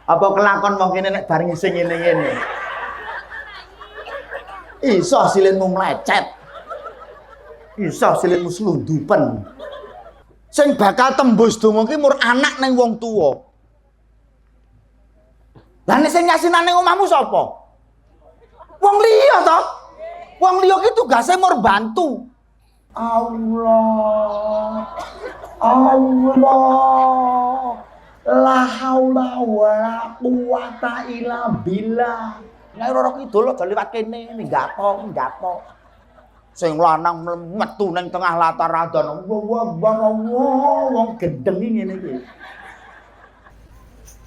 Apa kelakon wong kene nek bareng sing ngene-ngene. Iso silitmu mlecet. Iso silitmu slundupen. Sing bakal tembus donga ki mur anak ning wong tuwa. Lah nek sing yasinane omahmu sapa? Wong liya to. Wong liya ki tugase mur bantu. Allah. Allah. La haula wala quwata illa billah. Nek ora kidul aja liwat kene, minggato. Sing lanang metu ning tengah latar radon. Wong gendeng ngene iki.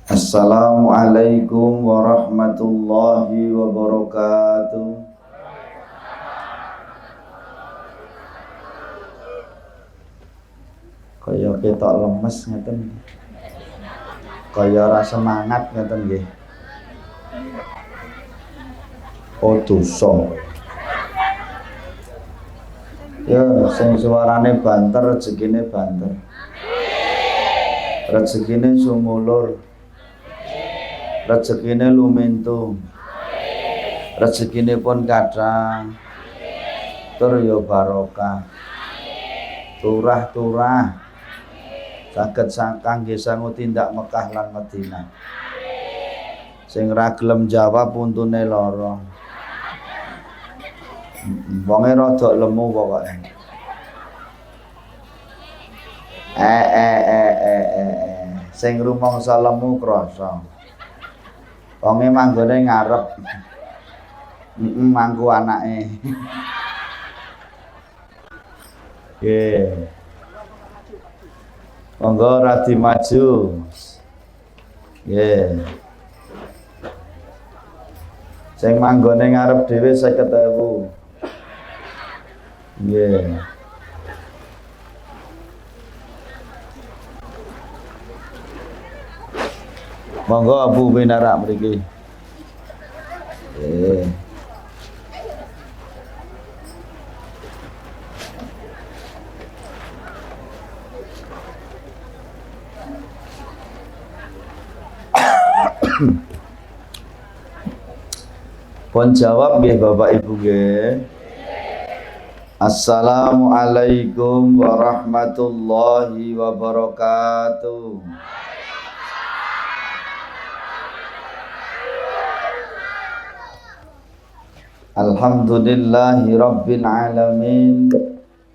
Assalamualaikum warahmatullahi wabarakatuh. Kaya ketok lemes ngeten. Kaya ora semangat ngeten nggih. Oh dosa. Ya sing suarane banter rezekine banter. Rezekine sumulur. Rezekine lumentu. Rezekine pun kadang. Tur ya barokah. Turah-turah. Saged kangge sangu tindak Mekah lan Madinah. Sing ra gelem jawab untune lara. Wonge rada lemu pokoke. Sing rumangsa lemu krasa. Wonge manggone ngarep. Mangku anake. Nggih. Monggo radi maju. Nggih. Sing manggone ngarep dhewe 50.000. Nggih. Monggo Abu Binarak mriki. Nggih. Pun jawab nggih Bapak Ibu nggih. Assalamualaikum warahmatullahi wabarakatuh. Alhamdulillahi rabbil alamin.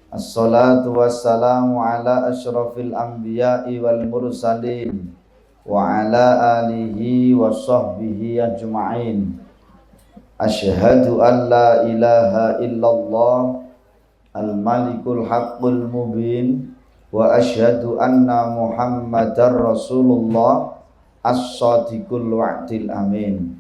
Assalatu wassalamu ala asyrafil anbiya'i wal mursalin wa ala alihi wa sahbihi ajma'in. Asyhadu an la ilaha illallah al-malikul haqqul mubin wa asyhadu anna muhammadar rasulullah as-sadiqul wa'dil amin.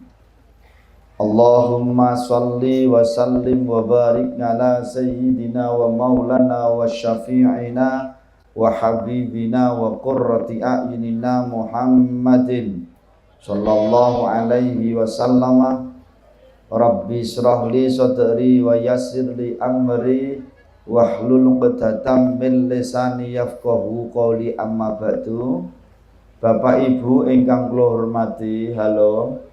Allahumma salli wa sallim wa barik ala sayyidina wa maulana wa syafi'ina wa habibina wa qurrati a'yunina Muhammadin sallallahu alaihi wasallama. Rabbi shrah li sadri wa yassir li amri wahlul 'uqdatam min lisani yafqahu qawli, amma ba'du. Bapak Ibu ingkang kula hormati, halo.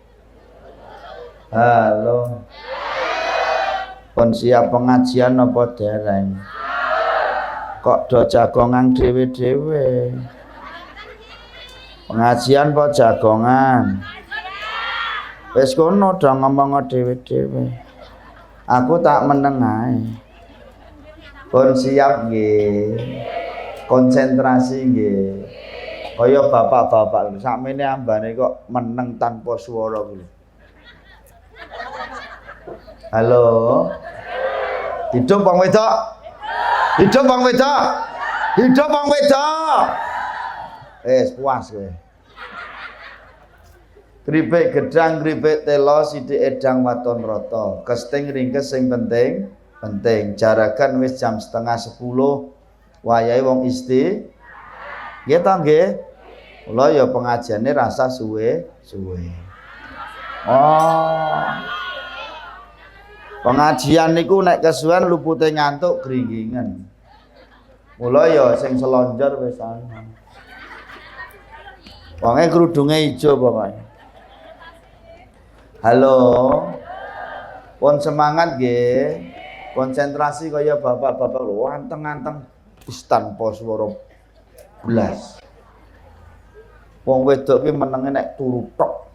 Halo. Pun siap pengajian apa dereng? Kok do jagongan dhewe-dhewe? Pengajian apa jagongan? Wis kono do ngomong dhewe-dhewe. Aku tak meneng ae. Pun siap nggih. Konsentrasi nggih. Kaya bapak-bapak sakmene ambane kok meneng tanpa swara kuwi. Halo. Hidup Bang Wedok. Hidup Bang Wedok. Hidup Bang Wedok. Puas kowe. Kripik gedang, kripik telo, sithik edang waton rata. Kesting ringkes sing penting. Jarakan wis jam 9:30. Wayahe wong isti. Nggih ta nggih? Kula ya pengajiane rasa suwe-suwe. Oh. Pengajian niku nek kesuwen lupute ngantuk gringgingen. Mula ya sing selonjor wis ana. Wonge krudunge ijo pokoke. Halo. Pun semangat nggih. Konsentrasi kaya bapak-bapak lho anteng-anteng wis tanpa swara blas. Wong wedok ki menenge nek turu tok.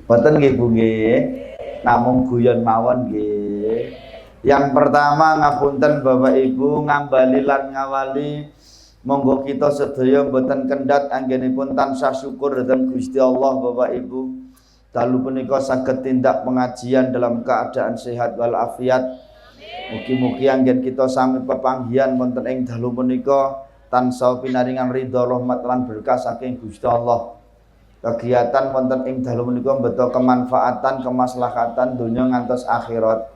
Boten nggih Bu nggih. Namung guyon mawon nggih. Yang pertama ngapunten Bapak Ibu ngambali lan ngawali monggo kita sedaya mboten kendhat anggenipun tansah syukur dhateng Gusti Allah Bapak Ibu. Dalu punika saged tindak pengajian dalam keadaan sehat wal afiat. Mugi-mugi anggen kita sami pepanggihan wonten ing dalu punika tansah pinaringan ridha rahmat lan berkah saking Gusti Allah. Kegiatan wonten ing dalu menika mbeta kemanfaatan kemaslahatan donya ngantos akhirat.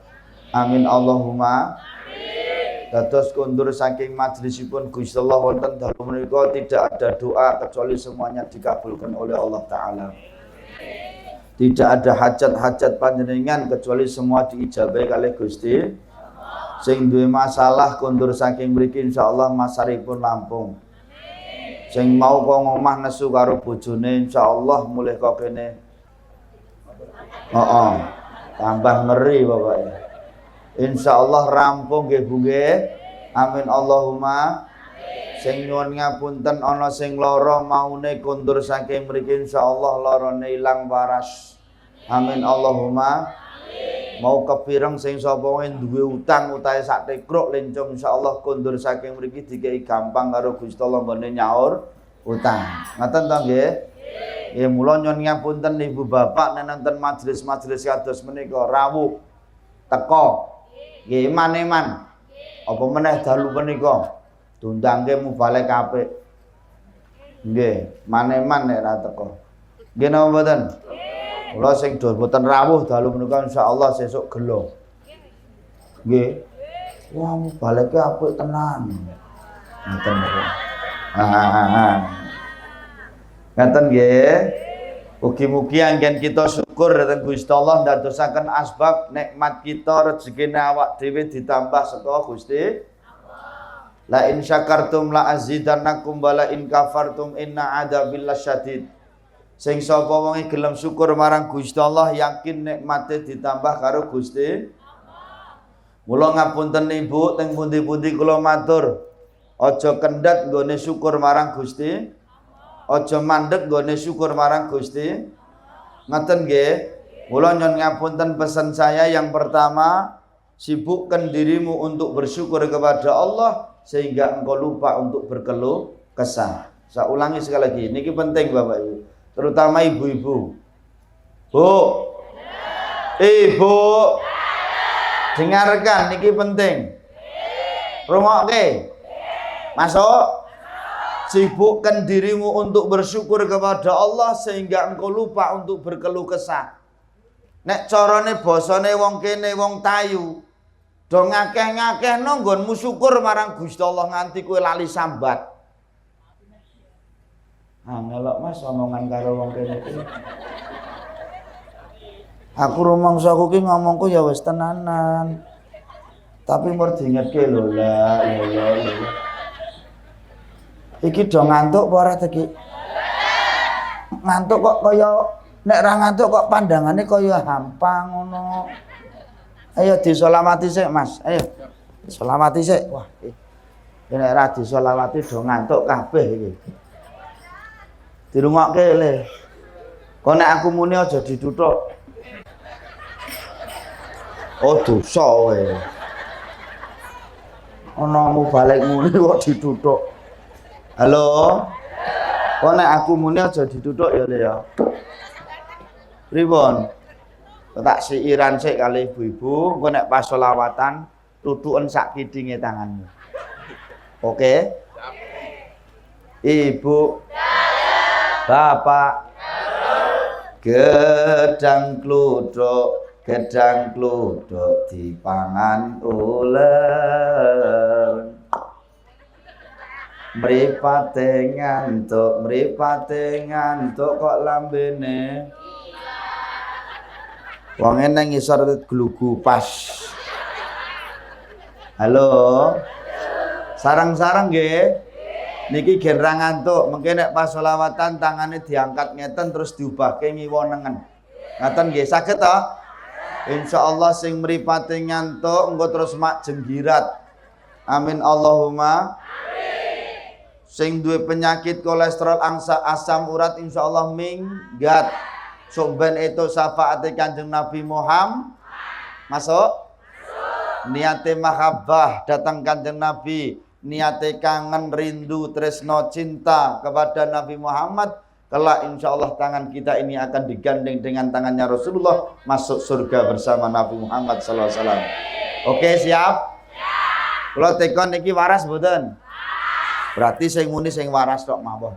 Amin Allahumma amin. Dados kundur saking majelisipun Gusti Allah wonten dalu menika tidak ada doa kecuali semuanya dikabulkan oleh Allah taala. Tidak ada hajat-hajat panjenengan kecuali semua diijabahi kalih Gusti. Sing duwe masalah kundur saking mriki insyaallah masaripun lampung. Sing mau kok ngomah nesu karo bojone insyaallah mulih kok kene. Tambah ngeri Bapak. Insyaallah rampung nggih Bu nggih. Amin Allahumma. Sing nyuwun ngapunten ana sing lara maune kundur saking mriki insyaallah larane ilang waras. Amin Allahumma. Mau kepireng sing sapa wae duwe utang utahe sak tekruk lencung insyaallah kundur saking mriki dikei gampang karo Gusti Allah nggone nyaur utang. Ngoten to nggih? Nggih mula nyuwun ngapunten Ibu Bapak nek nonton majelis-majelis kados menika rawuh teka. Nggih man-man. Apa meneh dalu menika dundangke mubalek apik. Nggih, man-man nek ra teka. Nggih napa mboten? Kula sing do mboten rawuh dalu menika insyaallah sesuk gelo. Nggih. Wah, mubaleke apik tenan. Ngoten nggih. Ngaten nggih. Mugi-mugi anggen kita syukur dhateng Gusti Allah ndadosaken asbab nikmat kita rezekine awak dhewe ditambah saka Gusti Allah. La in syakartum la azidannakum wa la in kafartum inna adzabil lasyadid. Sing sapa wonge gelem syukur marang Gusti Allah yakin nikmate ditambah karo Gusti Allah. Mula ngapunten Ibu teng pundi-pundi kula matur. Aja kendhat nggone syukur marang Gusti. Aja mandeg nggone syukur marang Gusti. Ngoten nggih. Mula nyuwun ngapunten pesan saya yang pertama, sibukkan dirimu untuk bersyukur kepada Allah sehingga engkau lupa untuk berkeluh kesah. Saya ulangi sekali lagi. Niki penting Bapak Ibu. Terutama ibu-ibu. Bu. Ibu. Dengarkan niki penting. Rungokke. Masuk. Sibukkan dirimu untuk bersyukur kepada Allah sehingga engkau lupa untuk berkeluh kesah. Nek carane basane wong kene wong tayu, do ngakeh-ngakehno nggonmu syukur marang Gusti Allah nganti kowe lali sambat. Ngelok Mas omongan karo wong kene iki. Aku rumangsaku ki ngomongku ya wis tenanan. Tapi mur diingetke lho la ya. Iki do ngantuk apa ora iki? Ngantuk kok kaya nek ra ngantuk kok pandangane kaya hampa ngono. Ayo disolawati sik Mas. Ayo. Disolawati sik. Wah. Nek ra disolawati do ngantuk kabeh iki. Dirungokke le. Kok nek aku muni aja dituthuk. Oh dosa kowe. Ana mubalek muni kok dituthuk. Halo. Kok nek aku muni aja dituthuk ya Le ya. Pripun? Tak siiran sik kali ibu-ibu, kok nek pas selawatan tutuken sak kidinge tanganmu. Oke? Ibu. Bapak. Gedang kluduk dipangan uler. Mripate ngantuk kok lambene. Wong nang ngisor glugu pas. Halo. Sarang-sarang nggih. Niki gen ra ngantuk, mengke nek pas selawatan tangane diangkat ngeten terus diubahke ngiwonengen. Ngaten nggih saged to? Insyaallah sing mripate ngantuk engko terus mak jenggirat. Amin Allahumma. Amin. Sing duwe penyakit kolesterol asam urat insyaallah minggat. Sok ben itu syafaate Kanjeng Nabi Muhammad. Masuk? Niate mahabbah datang Kanjeng Nabi. Niate kangen, rindu, tresno, cinta kepada Nabi Muhammad, kelak insya Allah tangan kita ini akan digandeng dengan tangannya Rasulullah masuk surga bersama Nabi Muhammad SAW. Oke, siap? Kalau tekon niki waras mboten? Berarti sing muni sing waras tok mawon.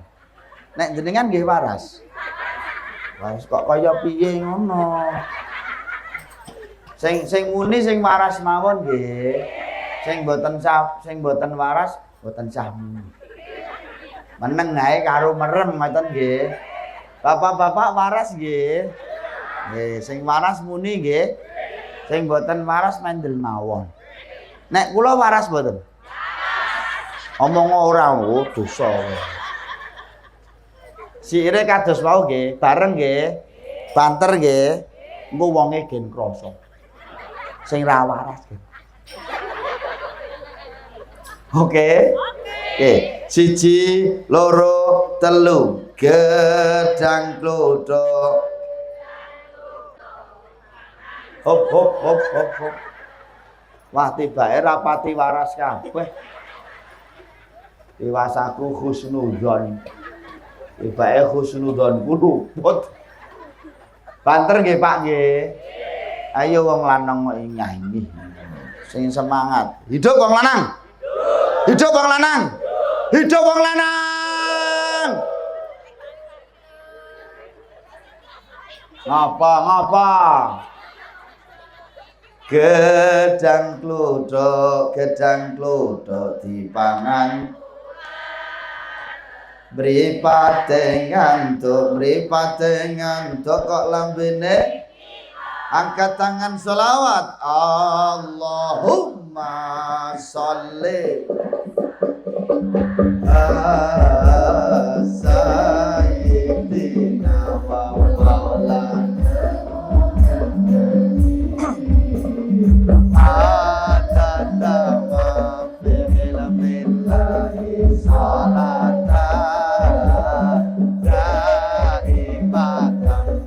Nek jenengan nggih waras. Waras kok kaya piye ngono? Sing muni sing waras mawon nggih. Sing boten waras boten sah. Meneng ae karo merem ngoten nggih. Bapak-bapak waras nggih. Nggih, sing waras muni nggih. Sing boten waras mendel mawon. Nek kula waras boten? Omong ora dosa. Sikire kados wau nggih, bareng nggih. Banter nggih. Engko wonge gen krasa. Sing ra waras nggih. Oke. Siji, loro, telu. Gedang klodhok. Hop. Wah, tibake rapati waras kabeh. Dewasaku husnudzon. Tibake husnudzon ku luput. Banter nggih, Pak nggih. Ayo wong lanang kok nyanyi. Sing semangat. Hidup wong lanang. Hidup wong lanang. Hidup wong lanang. Ngapa? Gedang klodhok dipangan. Mripate ngantuk kok lambene. Angkat tangan selawat. Allahumma sholli ala sayyidina wa maulana adada ma billahi salatan daimatan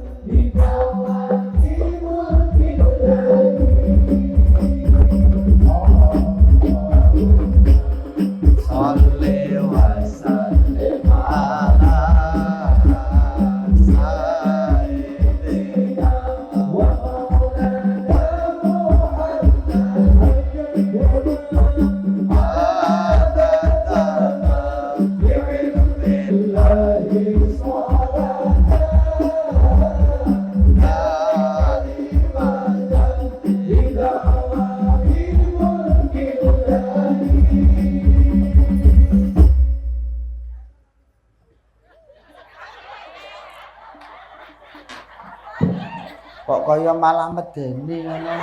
kok kaya malah medeni ngono.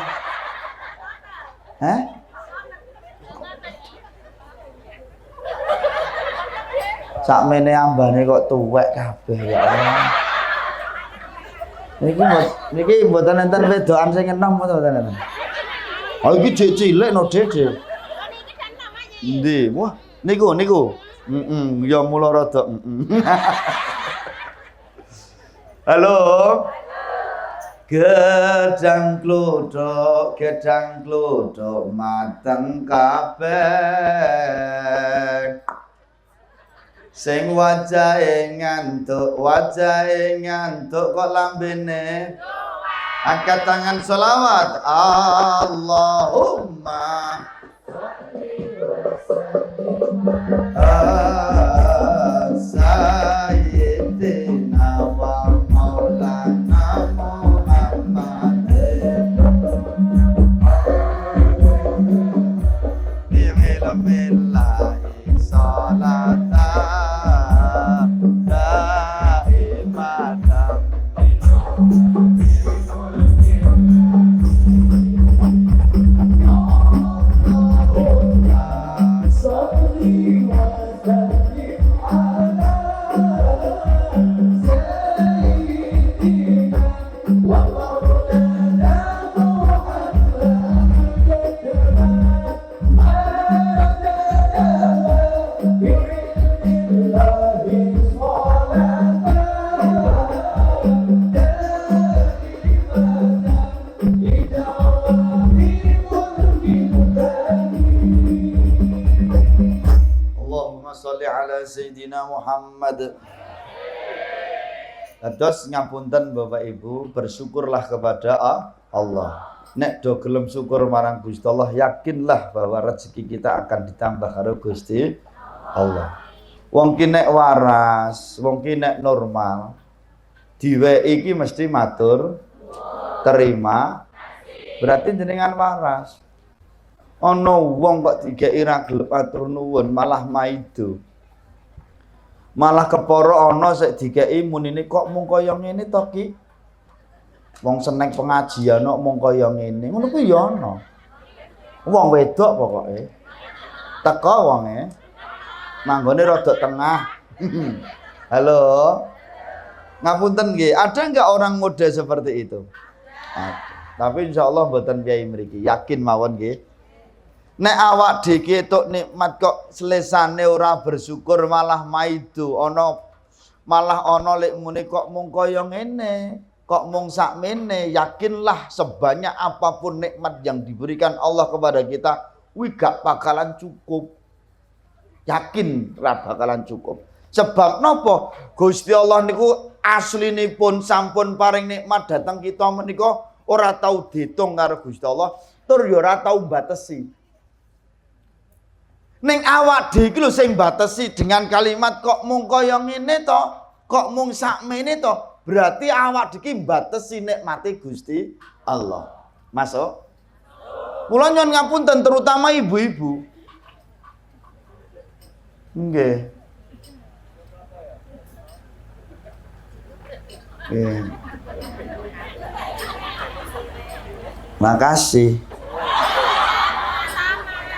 Hah? Sakmene ambane kok tuwek kabeh ya Allah. Niki mboten enten wedokan sing enom mboten enten. Ha iki jek cilik no Dede. Endi? Wah, niku. Ya mula rada. Halo. Gedang klodhok mateng kabeh. Sing wajahe ngantuk kok lambene. Angkat tangan selawat. Allahumma sayyidina wa maulana billahi salatan daimatan salli wa sallim Muhammad. Terus ngapunten Bapak Ibu, bersyukurlah kepada Allah. Nek do gelem syukur marang Gusti Allah, yakinlah bahwa rezeki kita akan ditambah karo Gusti Allah. Wong ki nek waras, wong ki nek normal, diwe iki mesti matur terima, berarti jenengan waras. Ana wong kok digeki ra gelem matur nuwun, malah maido. Malah keporo ana sik dikeki munine kok mung kaya ngene to Ki. Wong seneng pengajian kok mung kaya ngene. Ngono kuwi ya ana. Wong wedok pokoke. Teko wonge. Manggone rada tengah. Halo. Ngapunten nggih, ada enggak orang muda seperti itu? Tapi insyaallah mboten piyai mriki. Yakin mawon nggih. Nek awak dhewe tok nikmat kok selesane ora bersyukur malah maido malah ana lek muni kok mung kaya ngene, kok mung sakmene, yakinlah sebanyak apapun nikmat yang diberikan Allah kepada kita, kuwi gak bakalan cukup. Yakin ora bakalan cukup. Sebab napa? Gusti Allah niku aslinipun sampun paring nikmat datang kita menika ora tau diitung karo Gusti Allah, tur ya ora tau batesi. Ning awak dhewe iki lho sing batesi dengan kalimat kok mung kaya ngene to, kok mung sakmene to, berarti awak dhewe iki batesi nikmate Gusti Allah. Masuk? Kula nyuwun ngapunten terutama ibu-ibu. Nggih. Makasih.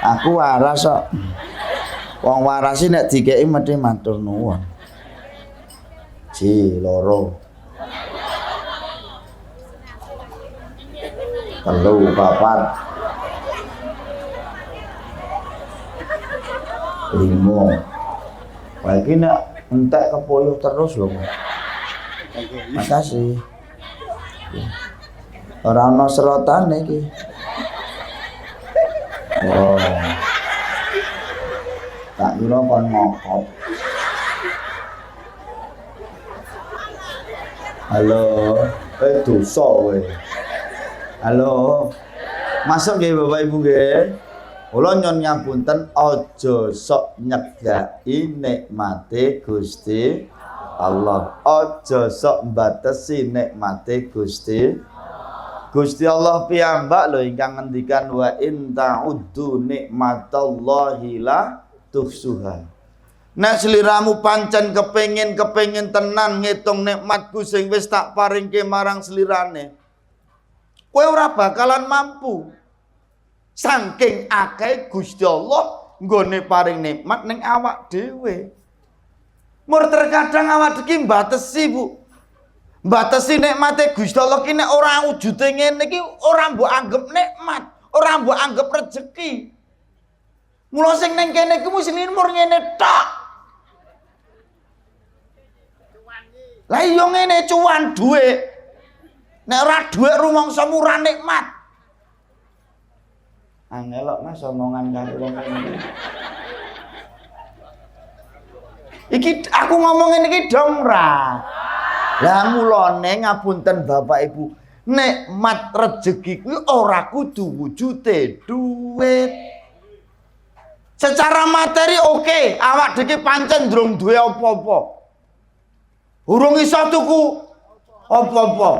Aku waras kok. Wong waras iki nek dikeki mesti matur nuwun. Ji loro. Telu papat. 5. Wah iki nek entek kepuyuh terus lho. Makasih. Ora ana serotane iki. Oh. Tak kira kon ngokop. Halo, dosa kowe. Halo. Masuk nggih Bapak Ibu nggih. Kula nyuwun ngapunten aja sok nyegaki nikmate Gusti Allah. Aja sok mbatesi nikmate Gusti Allah piyambak lho ingkang ngendikan wa in ta'uddu nikmatallahi la tuhsuha. Nek sliramu pancen kepengin tenan ngitung nikmatku sing wis tak paringke marang slirane, kowe ora bakalan mampu. Saking akeh Gusti Allah nggone paring nikmat ning awak dhewe. Mur terkadang awak iki mbatesi, Bu. Batasi nikmate Gusti Allah ki nek ora wujude ngene iki ora mbok anggap nikmat, ora mbok anggap rezeki. Mula sing ning kene iki mesti mur ngene tok. Lah iya ngene cuan dhuwit. Nek ora dhuwit rumangsa murah nikmat. Angelok Mas omongan karo wong ngene. Iki aku ngomongin iki dong ra. Lah mulane ngapunten Bapak Ibu, nikmat rezeki kuwi ora kudu wujude duit. Secara materi oke, awak dhewe pancen durung duwe apa-apa. Urung iso tuku apa-apa.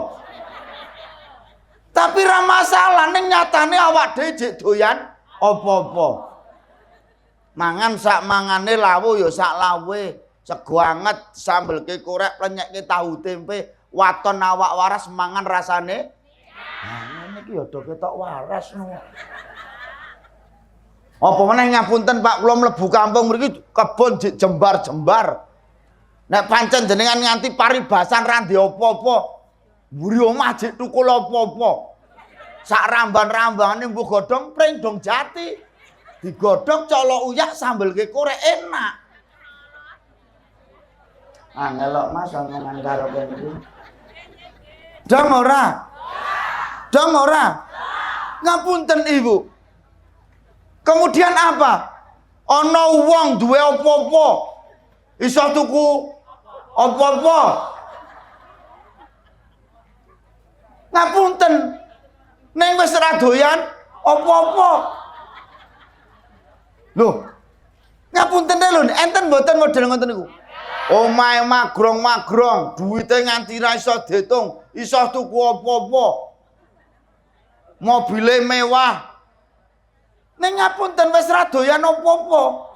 Tapi ra masalah ning nyatane awak dhewe jek doyan apa-apa. Mangan sak mangane lawu ya sak lawe. Sego anget, sambelke korek, plenyekke tahu tempe, waton awak waras mangan rasane. Nah, ngene iki ya do ketok waras no. Apa meneh ngapunten Pak, kula mlebu kampung mriki kebon jembar-jembar. Nek pancen jenengan nganti paribasan ra ndek apa-apa, mburi omah jek tukul apa-apa. Sak ramban-rambane mbuh godhong pring dong jati. Digodhog colok uyak sambelke korek enak. Angelok Mas omongan karo kowe iki. Dong ora? Dong ora? Ngapunten Ibu. Kemudian apa? Ana wong duwe apa-apa. Iso tuku apa-apa. Ngapunten. Ning wis ora doyan apa-apa. Lho. Ngapunten lho, enten mboten model ngoten niku. Omahe magrong-magrong, duwite nganti ra iso diitung, iso tuku apa-apa. Mobile mewah. Ning ngapunten wis ra doyan apa-apa.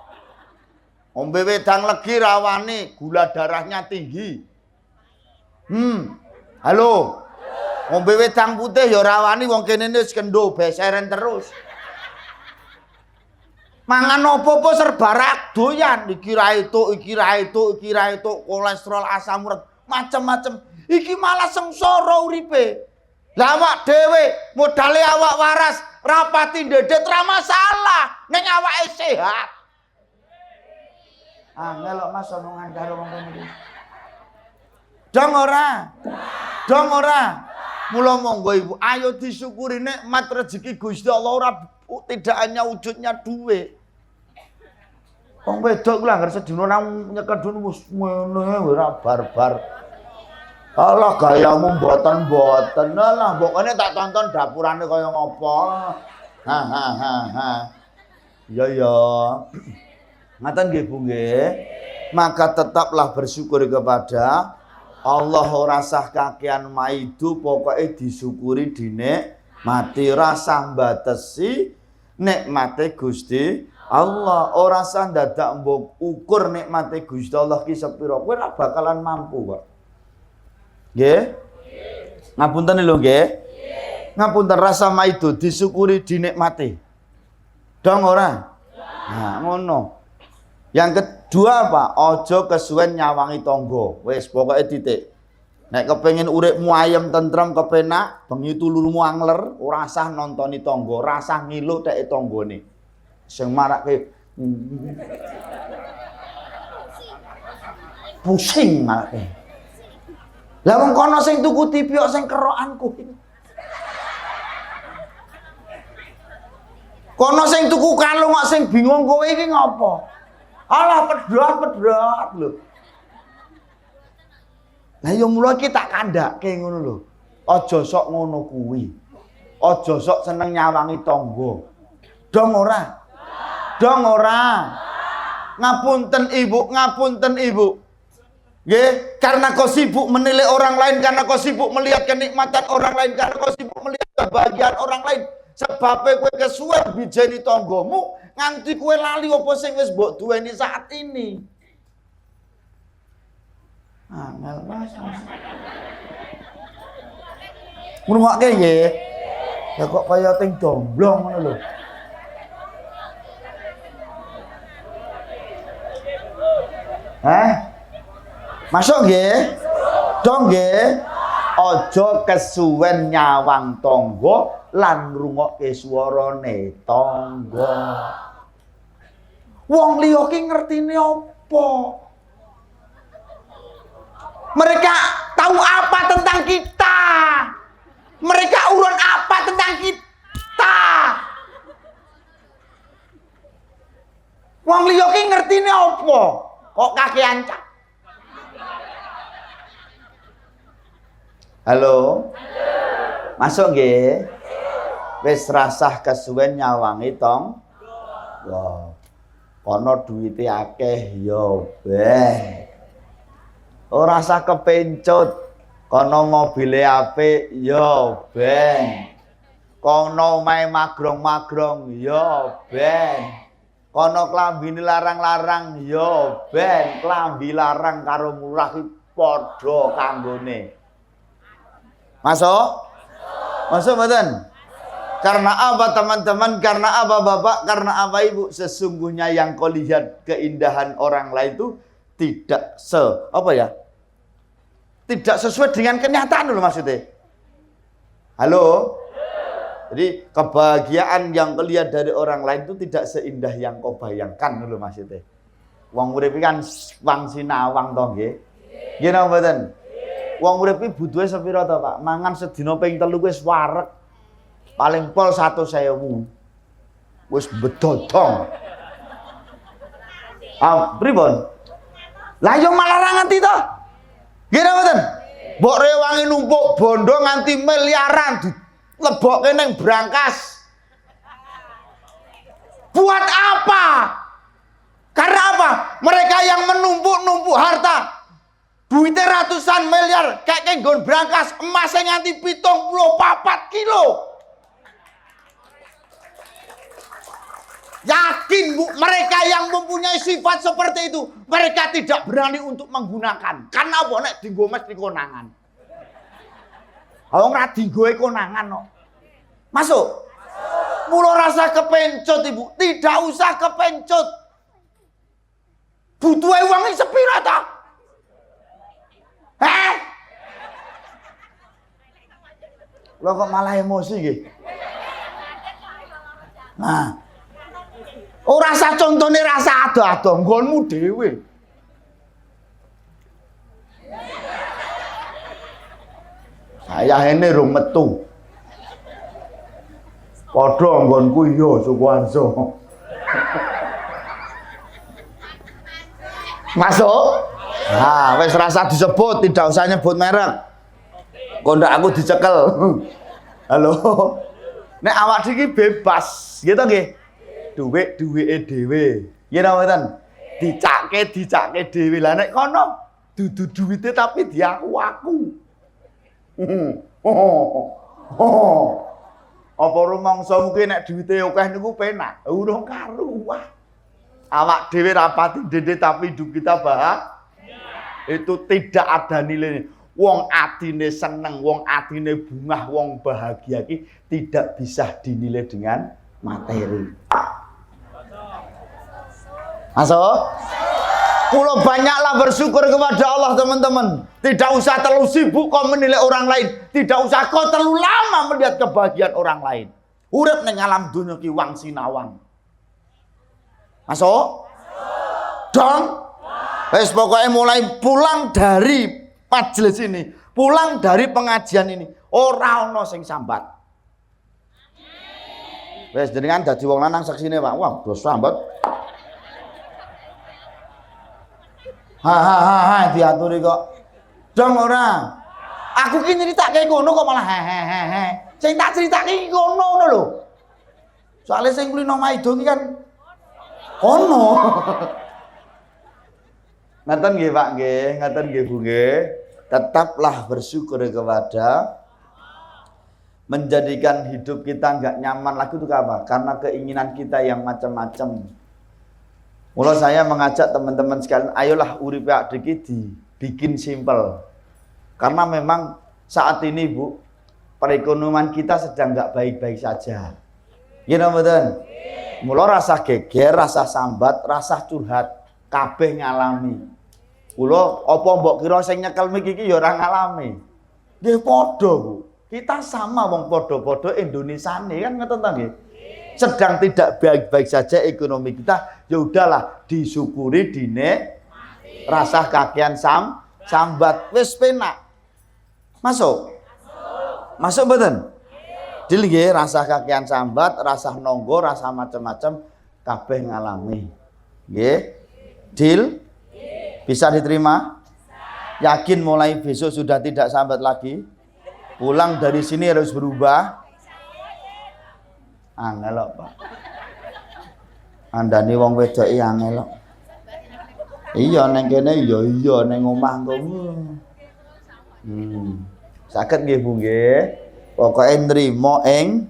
Ombe wedang legi rawane, gula darahnya tinggi. Halo. Ombe wedang putih ya rawani wong kene wis kendho beseren terus. Mangan apa-apa serba rak doyan, iki ra etuk, kolesterol, asam urat, macem-macem. Iki malah sengsara uripe. Lah awak dhewe modale awak waras, rapati ndedet ra masalah, ning awake sehat. Ngelok Mas omongan karo wong kene iki. Dong ora. Mula monggo Ibu, ayo disyukuri nikmat rezeki Gusti Allah ora tidak hanya wujudnya duit. Wong wedok ku langgar sedina nang nyekel duit wis ngene ora barbar. Allah gayamu mboten. Lah pokoknya tak tonton dapurane kaya ngopo. Ya. Ngaten nggih Bu nggih. Maka tetaplah bersyukur kepada Allah, ora sah kakean maidu pokoke disyukuri dinikmati, rasah batesi nikmate Gusti Allah. Ora sah dadak mbok ukur nikmate Gusti Allah ki sepira, kowe ora bakalan mampu kok. Nggih? Ngapunten lho nggih. Ngapunten, rasa maidu disyukuri dinikmati. Dong ora? Nah, ngono. Yang kedua apa? Ojo kesuwen nyawangi tangga. Wis pokoke titik. Nek kepengin uripmu ayem tentrem kepenak, bengi tulurmu angler, ora usah nontoni tangga, ora usah ngilu teke tanggane. Sing marake pusing marake. Lah wong kono sing tuku TV kok sing kerokanku. Kono sing tuku kalung kok sing bingung kowe iki ngopo? Alah pedhot lho. Lah ya mula iki tak kandhake ngono lho. Aja sok ngono kuwi. Aja sok seneng nyawangi tangga. Dong ora? Ngapunten Ibu. Nggih, karena kau sibuk menilai orang lain, karena kau sibuk melihat kenikmatan orang lain, karena kau sibuk melihat kebahagiaan orang lain. Sebabnya kowe kesuwen bijeni tanggamu nganti kowe lali apa sing wis mbok duweni saat ini. Angel Mas. Ngrungokke nggih. Ya kok kaya ting domblong ngono lho. Masuk nggih? Dong nggih. Aja kesuwen nyawang tangga lan ngrungokke swarane tangga. Wong liya ki ngertine apa? Mereka tahu apa tentang kita? Mereka urun apa tentang kita? Wong liya ki ngertine apa? Kok kakean cak? Halo? Masuk nggih? Wis rasah kesuwen nyawangi tong. Wah. Kono duwite akeh ya beh. Ora usah kepencut. Kono mobile apik ya beh. Kono omahe magrong-magrong ya beh. Kono klambine larang-larang ya ben. Klambi larang karo murah iki padha kanggone. Masuk mboten? Karena apa teman-teman? Karena apa Bapak? Karena apa Ibu? Sesungguhnya yang kau lihat keindahan orang lain itu tidak tidak sesuai dengan kenyataan loh maksudnya. Halo? Jadi kebahagiaan yang kau lihat dari orang lain itu tidak seindah yang kau bayangkan loh maksudnya. Wong urip kan wang sinawang to nggih. Nggih napa mboten? Wong urip iki butuhe sepira to, Pak? Mangan sedina ping 3 wis wareg. Paling pol 100.000. Wis bedodong. Pripun? Lah yo malah ra ngerti to. Nggih napa mboten? Mbok rewangi numpuk bondo nganti miliaran dilebokke ning brankas. Buat apa? Karena apa? Mereka yang menumpuk-numpuk harta, duitnya ratusan miliar, kayak nggon brankas, emasnya nganti 74 kilo. Yakin Bu, mereka yang mempunyai sifat seperti itu, mereka tidak berani untuk menggunakan. Karena apa? Nek dinggo mesti konangan. Wong ra dinggo konangan kok. Masuk. Mula rasa kepencut Ibu, tidak usah kepencut. Butuh uang ini sepira ta? Lo kok malah emosi nggih? Nah. Oh rasa contohnya rasa ado-ado nggonmu dhewe. Saya ini rung metu. Padha nggonku iya Sukoharjo. Masuk? Nah, wis rasa disebut, tidak usah nyebut merek. Kondak aku dicekel. Halo. Nek awak iki bebas, gitu nggih. Duwike dhewe. Nggih napa mboten? Dicake dhewe. Lah nek kono dudu duwite tapi diaku-aku. Apa rumangsa mungkin nek duwite akeh niku penak. Urung karuan. Awak dhewe rapati dede tapi hidup kita bahagia. Itu tidak ada nilainya. Wong atine seneng, wong atine bungah, wong bahagia iki tidak bisa dinilai dengan materi. Masuk? Kula banyaklah bersyukur kepada Allah teman-teman. Tidak usah terlalu sibuk kau menilai orang lain. Tidak usah kau terlalu lama melihat kebahagiaan orang lain. Urip ning alam dunya ki wang sinawang. Masuk? Dong. Wes pokoknya mulai pulang dari majelis ini, pulang dari pengajian ini, ora ono sing sambat. Wes jenengan dadi wong lanang saksine, Pak. Wah, dos sambat. Ha diaturi kok. Dong ora. Aku ki nyeritake ngono kok malah he. Sing tak critake iki ngono lho. Soale sing kulino maido iki kan ono. Ngaten nggih Pak nggih, ngaten nggih Bu nggih. Tetaplah bersyukur kepada menjadikan hidup kita enggak nyaman lagi itu apa? Karena keinginan kita yang macam-macam. Mula saya mengajak teman-teman sekalian, ayolah uripe iki dibikin simpel. Karena memang saat ini Bu, perekonomian kita sedang enggak baik-baik saja. Gimana betul? Mula rasa geger, rasa sambat, rasa curhat, kabeh ngalami. Kula apa mbok kira sing nyekel mik iki ya ora ngalami. Nggih padha, Bu. Kita sama wong padha-padha Indonesiane kan ngoten ta nggih. Sedang tidak baik-baik saja ekonomi kita, ya udahlah disyukuri dine rasa kakean sambat wis penak. Masuk? Masuk mboten? Dil nggih rasa kakean sambat, rasa nonggo, rasa macam-macam kabeh ngalami. Nggih. Dil? Bisa diterima? Yakin mulai besok sudah tidak sambat lagi? Pulang dari sini harus berubah? Angel Pak. Andani wong wedoke angel kok. Iya neng kene iya neng omah kono. Saged nggih Bu nggih. Pokoke nrimo ing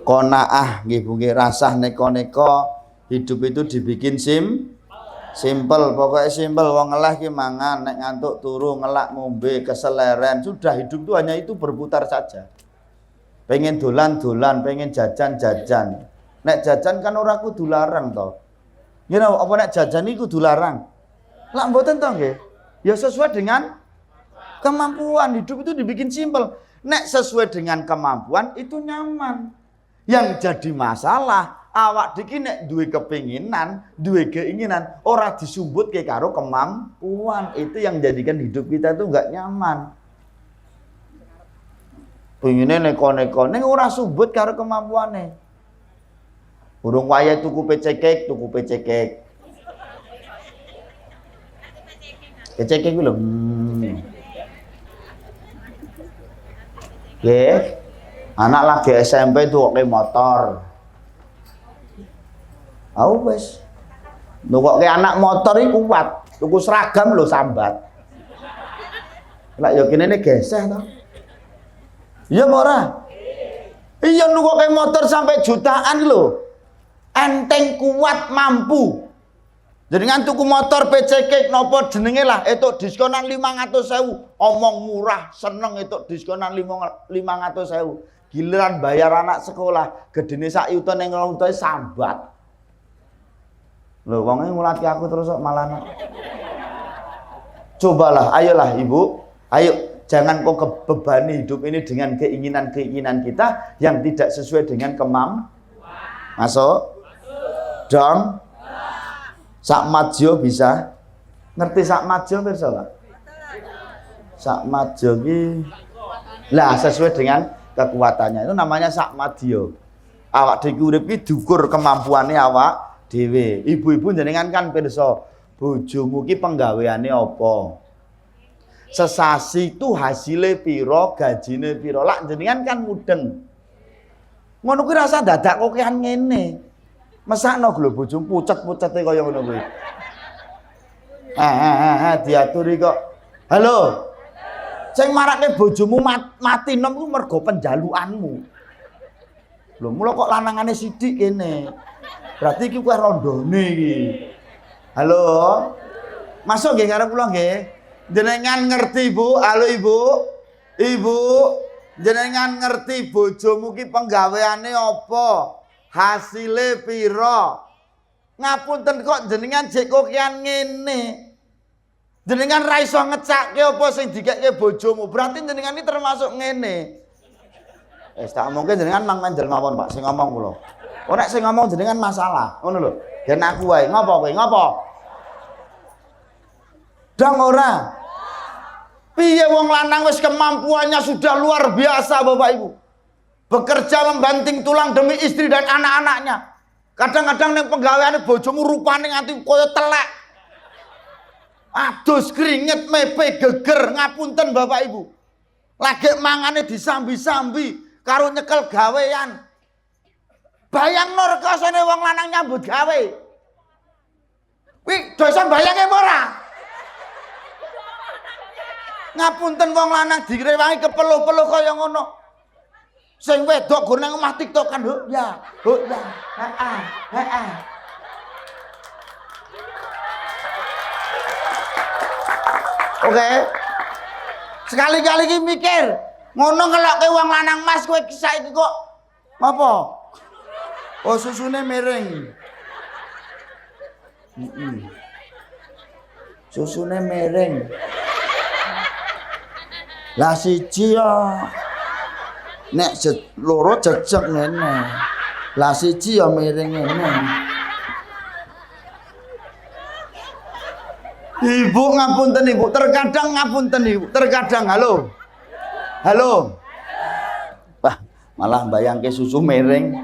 qanaah nggih Bu nggih, rasah neko-neko hidup itu dibikin simpel. Pokoknya simpel, wong ngelah ki mangan, nek ngantuk turu, ngelak ngombe, keseleren. Sudah hidup itu hanya itu berputar saja. Pengen dolan-dolan, pengen jajan-jajan. Nek jajan kan ora kudu larang to. Ngene apa nek jajan iku kudu larang? Lah mboten to nggih. Ya sesuai dengan kemampuan. Hidup itu dibikin simpel. Nek sesuai dengan kemampuan itu nyaman. Yang jadi masalah awak diki nek duwe kepinginan, duwe keinginan ora disumbutke karo kemampuan. Itu yang jadikan hidup kita itu enggak nyaman. Pengine neko-neko ning ora sumbut karo kemampuane. Urung wayahe tuku pecekek. Beceke kuwi lho. Nggih. Anak lagi SMP tukoke motor. Wis. Nukoke anak motor iki kuat. Tuku seragam lho sambat. Lah ya kene geseh to. Iya apa ora? Iya nukoke motor sampai jutaan lho. Enteng kuat mampu. Jenengan tuku motor PCK nopo jenenge lah entuk diskonan 500.000. Omong murah, seneng entuk diskonan 500.000. Giliran bayar anak sekolah, gedene sak yuta ning 2 yuta sambat. Lho wong e ngulati aku terus kok malah. Cobalah, ayolah Ibu. Ayo, jangan kau kebebani hidup ini dengan keinginan-keinginan kita yang tidak sesuai dengan Masuk? Dong? Sakmadjo bisa? Ngerti sakmadjo pirsa, Pak? Sakmadjo iki lah sesuai dengan kekuatannya. Itu namanya sakmadjo. Awak dhewe urip iki diukur kemampuane awak dhewe. Ibu-ibu jenengan kan pirsa, bojomu ki penggaweane apa? Sesasi itu hasilnya piro, gajine piro. Lak jenengan kan mudeng. Ngono kuwi rasa dadak kokean ngene. Mesakno lho bojomu pucet-pucete kaya ngono kuwi. Diaturi kok. Halo. Sing marake bojomu mati nom ku mergo penjalukanmu. Lho mula kok lanangane sithik kene. Berarti iki kuwi rondone iki. Halo. Masuk nggih karo kula nggih. Jenengan ngerti Bu, halo Ibu. Ibu, jenengan ngerti bojomu ki penggaweane apa? Hasile piro? Ngapunten kok jenengan jek kokian ngene. Jenengan ra iso ngecakke apa sing dikeke bojomu. Berarti jenengan ini termasuk ngene. Tak mungkin jenengan mang mandel mawon Pak, sing ngomong kula. Ora sing ngomong jenengan masalah, ngono lho. Gen aku wae, ngopo kowe? Ngopo? Dang ora. Piye wong lanang wis kemampuannya sudah luar biasa Bapak Ibu. Bekerja membanting tulang demi istri dan anak-anaknya. Kadang-kadang ning penggaweane bojomu rupane nganti kaya telek. Adus keringet mepe geger ngapunten Bapak Ibu. Lagi mangane disambi-sambi karo nyekel gawean. Bayangno rekasane wong lanang nyambut gawe. Kuwi dosa bayange ora? Ngapunten wong lanang direwangi kepeluh-peluh kaya ngono. Sing wedok go nang omah tiktokan, ya. Heeh. Oke. Sekali-kali iki mikir, ngono ngelokke wong lanang Mas kowe saiki kok apa? Oh susune miring. Susune miring. Lah siji ya nek loro jejeg ngene. Lah siji ya miring ngene. Ibu ngapunten Ibu, terkadang ngapunten Ibu, terkadang halo. Halo. Wah, malah bayangke susu miring.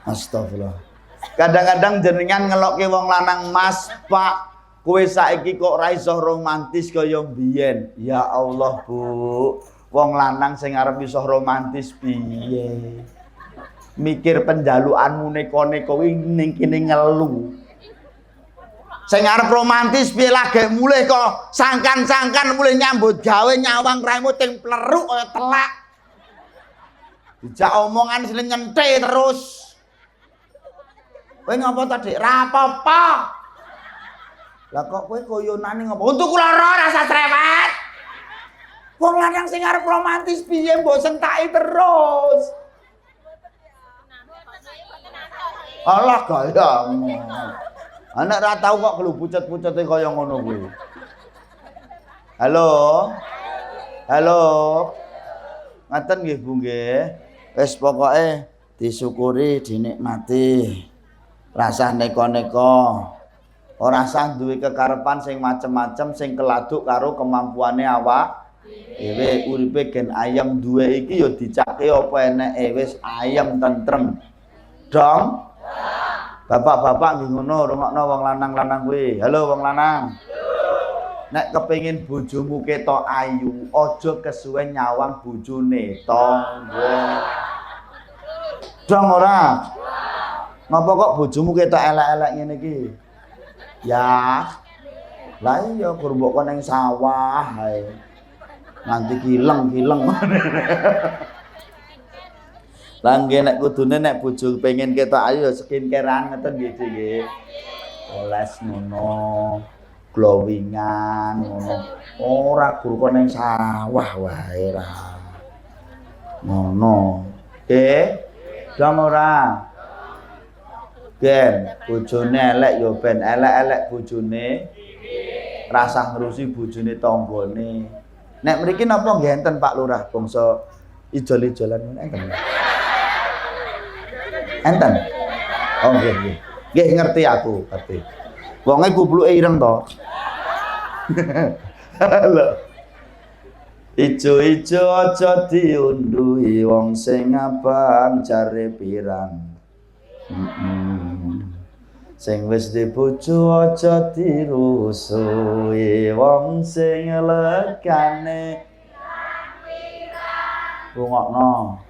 Astagfirullah. Kadang-kadang jenengan ngelokke wong lanang Mas, Pak, kowe saiki kok ra iso romantis kaya mbiyen. Ya Allah, Bu. Wong lanang sing arep iso romantis piye? Mikir penjalukanmu neko-neko kuwi ning kene ngelu. Sing arep romantis piye lagi mulih kok sangkan-sangkan mulih nyambut gawe nyawang raimu ting pleruk kaya telak. Dijak omongan sing nyenthe terus. Kowe ngopo to, Dik? Ra apa-apa. Lah kok kowe koyonane ngopo? Untuk kula rasa cerewet. Wong lanang sing arep romantis piye mbok sentaki terus. Allah gayamu. Anak ra tau kok kelu pucet-pucete kaya ngono kuwi. Halo. Halo. Ngaten nggih Bu nggih. Wis pokoke disyukuri, dinikmati. Rasa neko-neko. Ora usah duwe kekarepan sing macem-macem sing keladuk karo kemampuane awak dhewe. Uripe gen ayam duwe iki ya dicake apa eneke wis ayam tentrem. Dong. Bapak-bapak nggih ngono rungokno wong lanang-lanang kuwi. Halo wong lanang. nek kepengin bojomu ketok ayu, aja kesuwen nyawang bojone tangga. Dong ora? Ngapa kok bojomu ketok elek-elek ngene iki? Ya. Lah iya gur mbok kon ning sawah ae. Nganti kileng-kileng. Lah nggih nek kudune nek bojo pengen ketok ayu ya skincare-an ngeten nggih. Oles ngono. Glowingan ngono. Ora gur kon ning sawah wae ra. Ngono. Dong ora? Ben bojone elek ya ben elek-elek bojone. Rasah ngrusi bojone tanggane. Nek mriki napa nggih enten Pak Lurah bangsa ijol-ijolan enten. Enten. Oh nggih nggih. Nggih ngerti aku, ngerti. Wonge kupluke ireng to. Lho. Ijo-ijo aja diunduhi wong sing abang jare pirang. Sing wis di bojo aja dirusuhi wong sing legane rungokno.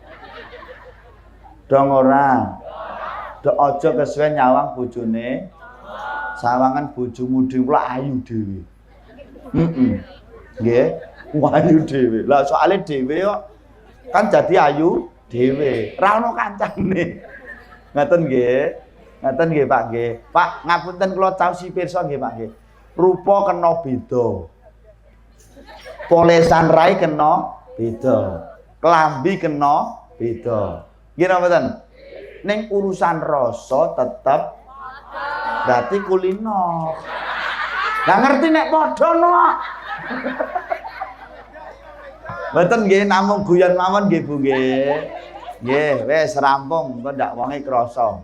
Dong ora? Dok aja kesuwen nyawang bojone. Sawangan bojomu dhewe ayu dhewe. Nggih, ayu dhewe. Lah soalé dhewe kok kan jadi ayu dhewe. Ra ono kancane. Ngaten nggih. Ngaten nggih Pak nggih. Pak ngapunten kula caosi pirsa nggih Pak nggih. Rupa kena beda. Polesan rai kena beda. Klambi kena beda. Nggih napa mboten? Ning urusan rasa tetep berarti kulino. Lah ngerti nek padha no. Mboten nggih namung guyon mawon nggih Bu nggih. Nggih, wis rampung kok ndak wonge krasa.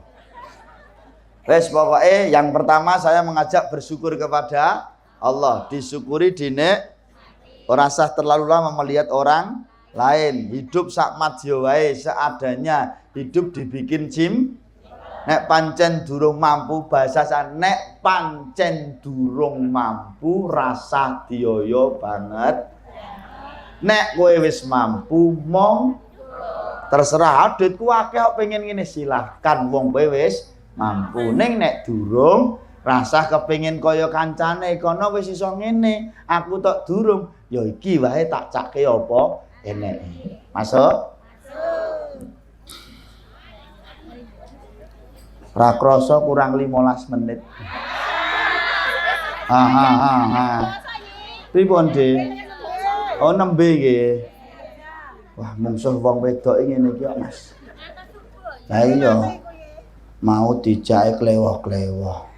Wes pokoknya yang pertama saya mengajak bersyukur kepada Allah. Disyukuri dine ora usah terlalu lama melihat orang lain. Hidup sak madya wae seadanya. Hidup dibikin nek pancen durung mampu bahasa nek pancen durung mampu rasa dioyo banget. Nek kowe wis mampu mong terserah duitku akeh kok pengen ngene silahkan wong kowe wis mampu. Ning nek durung rasah kepengin kaya kancane kono wis iso ngene aku tok durung ya iki wae tak cake apa eneke. Masuk? Ra krasa kurang 15 menit. Pripun, Dik? Oh, nembe nggih. Wah, mungsuh wong wedok ngene iki kok, Mas. Lah iya. Mau dijake klewoh-klewoh.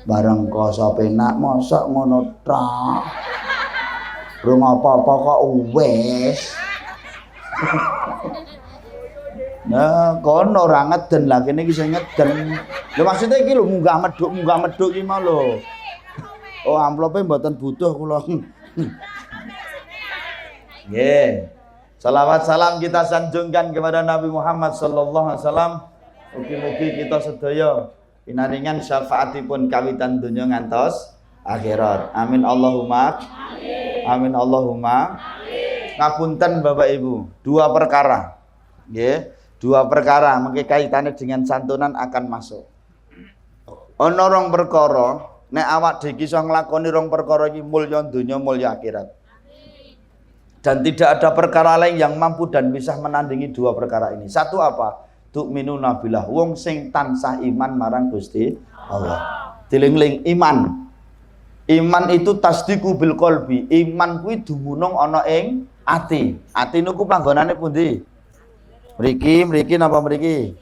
Bareng krasa penak mosok ngono tok. Rung apa-apa kok wis. Nah, kono ora ngeden lah kene iki sing ngeden. Lho maksudnya iki lho munggah medhuk iki mau lho. Oh, amplope mboten butuh kula. Nggih. Salawat salam kita sanjungkan kepada Nabi Muhammad sallallahu alaihi wasallam. Mugi-mugi kita sedaya pinaringan syafaatipun kawitan donya ngantos akhirat. Amin Allahumma. Amin Allahumma. Ngapunten Bapak Ibu, dua perkara. Nggih. Dua perkara mengke kaitane dengan santunan akan masuk. Ana rong perkara nek awak dhewe iso nglakoni rong perkara iki mulya donya mulya akhirat. Dan tidak ada perkara lain yang mampu dan bisa menandingi dua perkara ini. Satu apa? Tu'minuna billah, wong sing tansah iman marang Gusti Allah. Diling-ling iman. Iman itu tasdiqu bil qalbi. Iman kuwi dumunung ana ing ati. Ati niku panggonane pundi? Mriki napa mriki?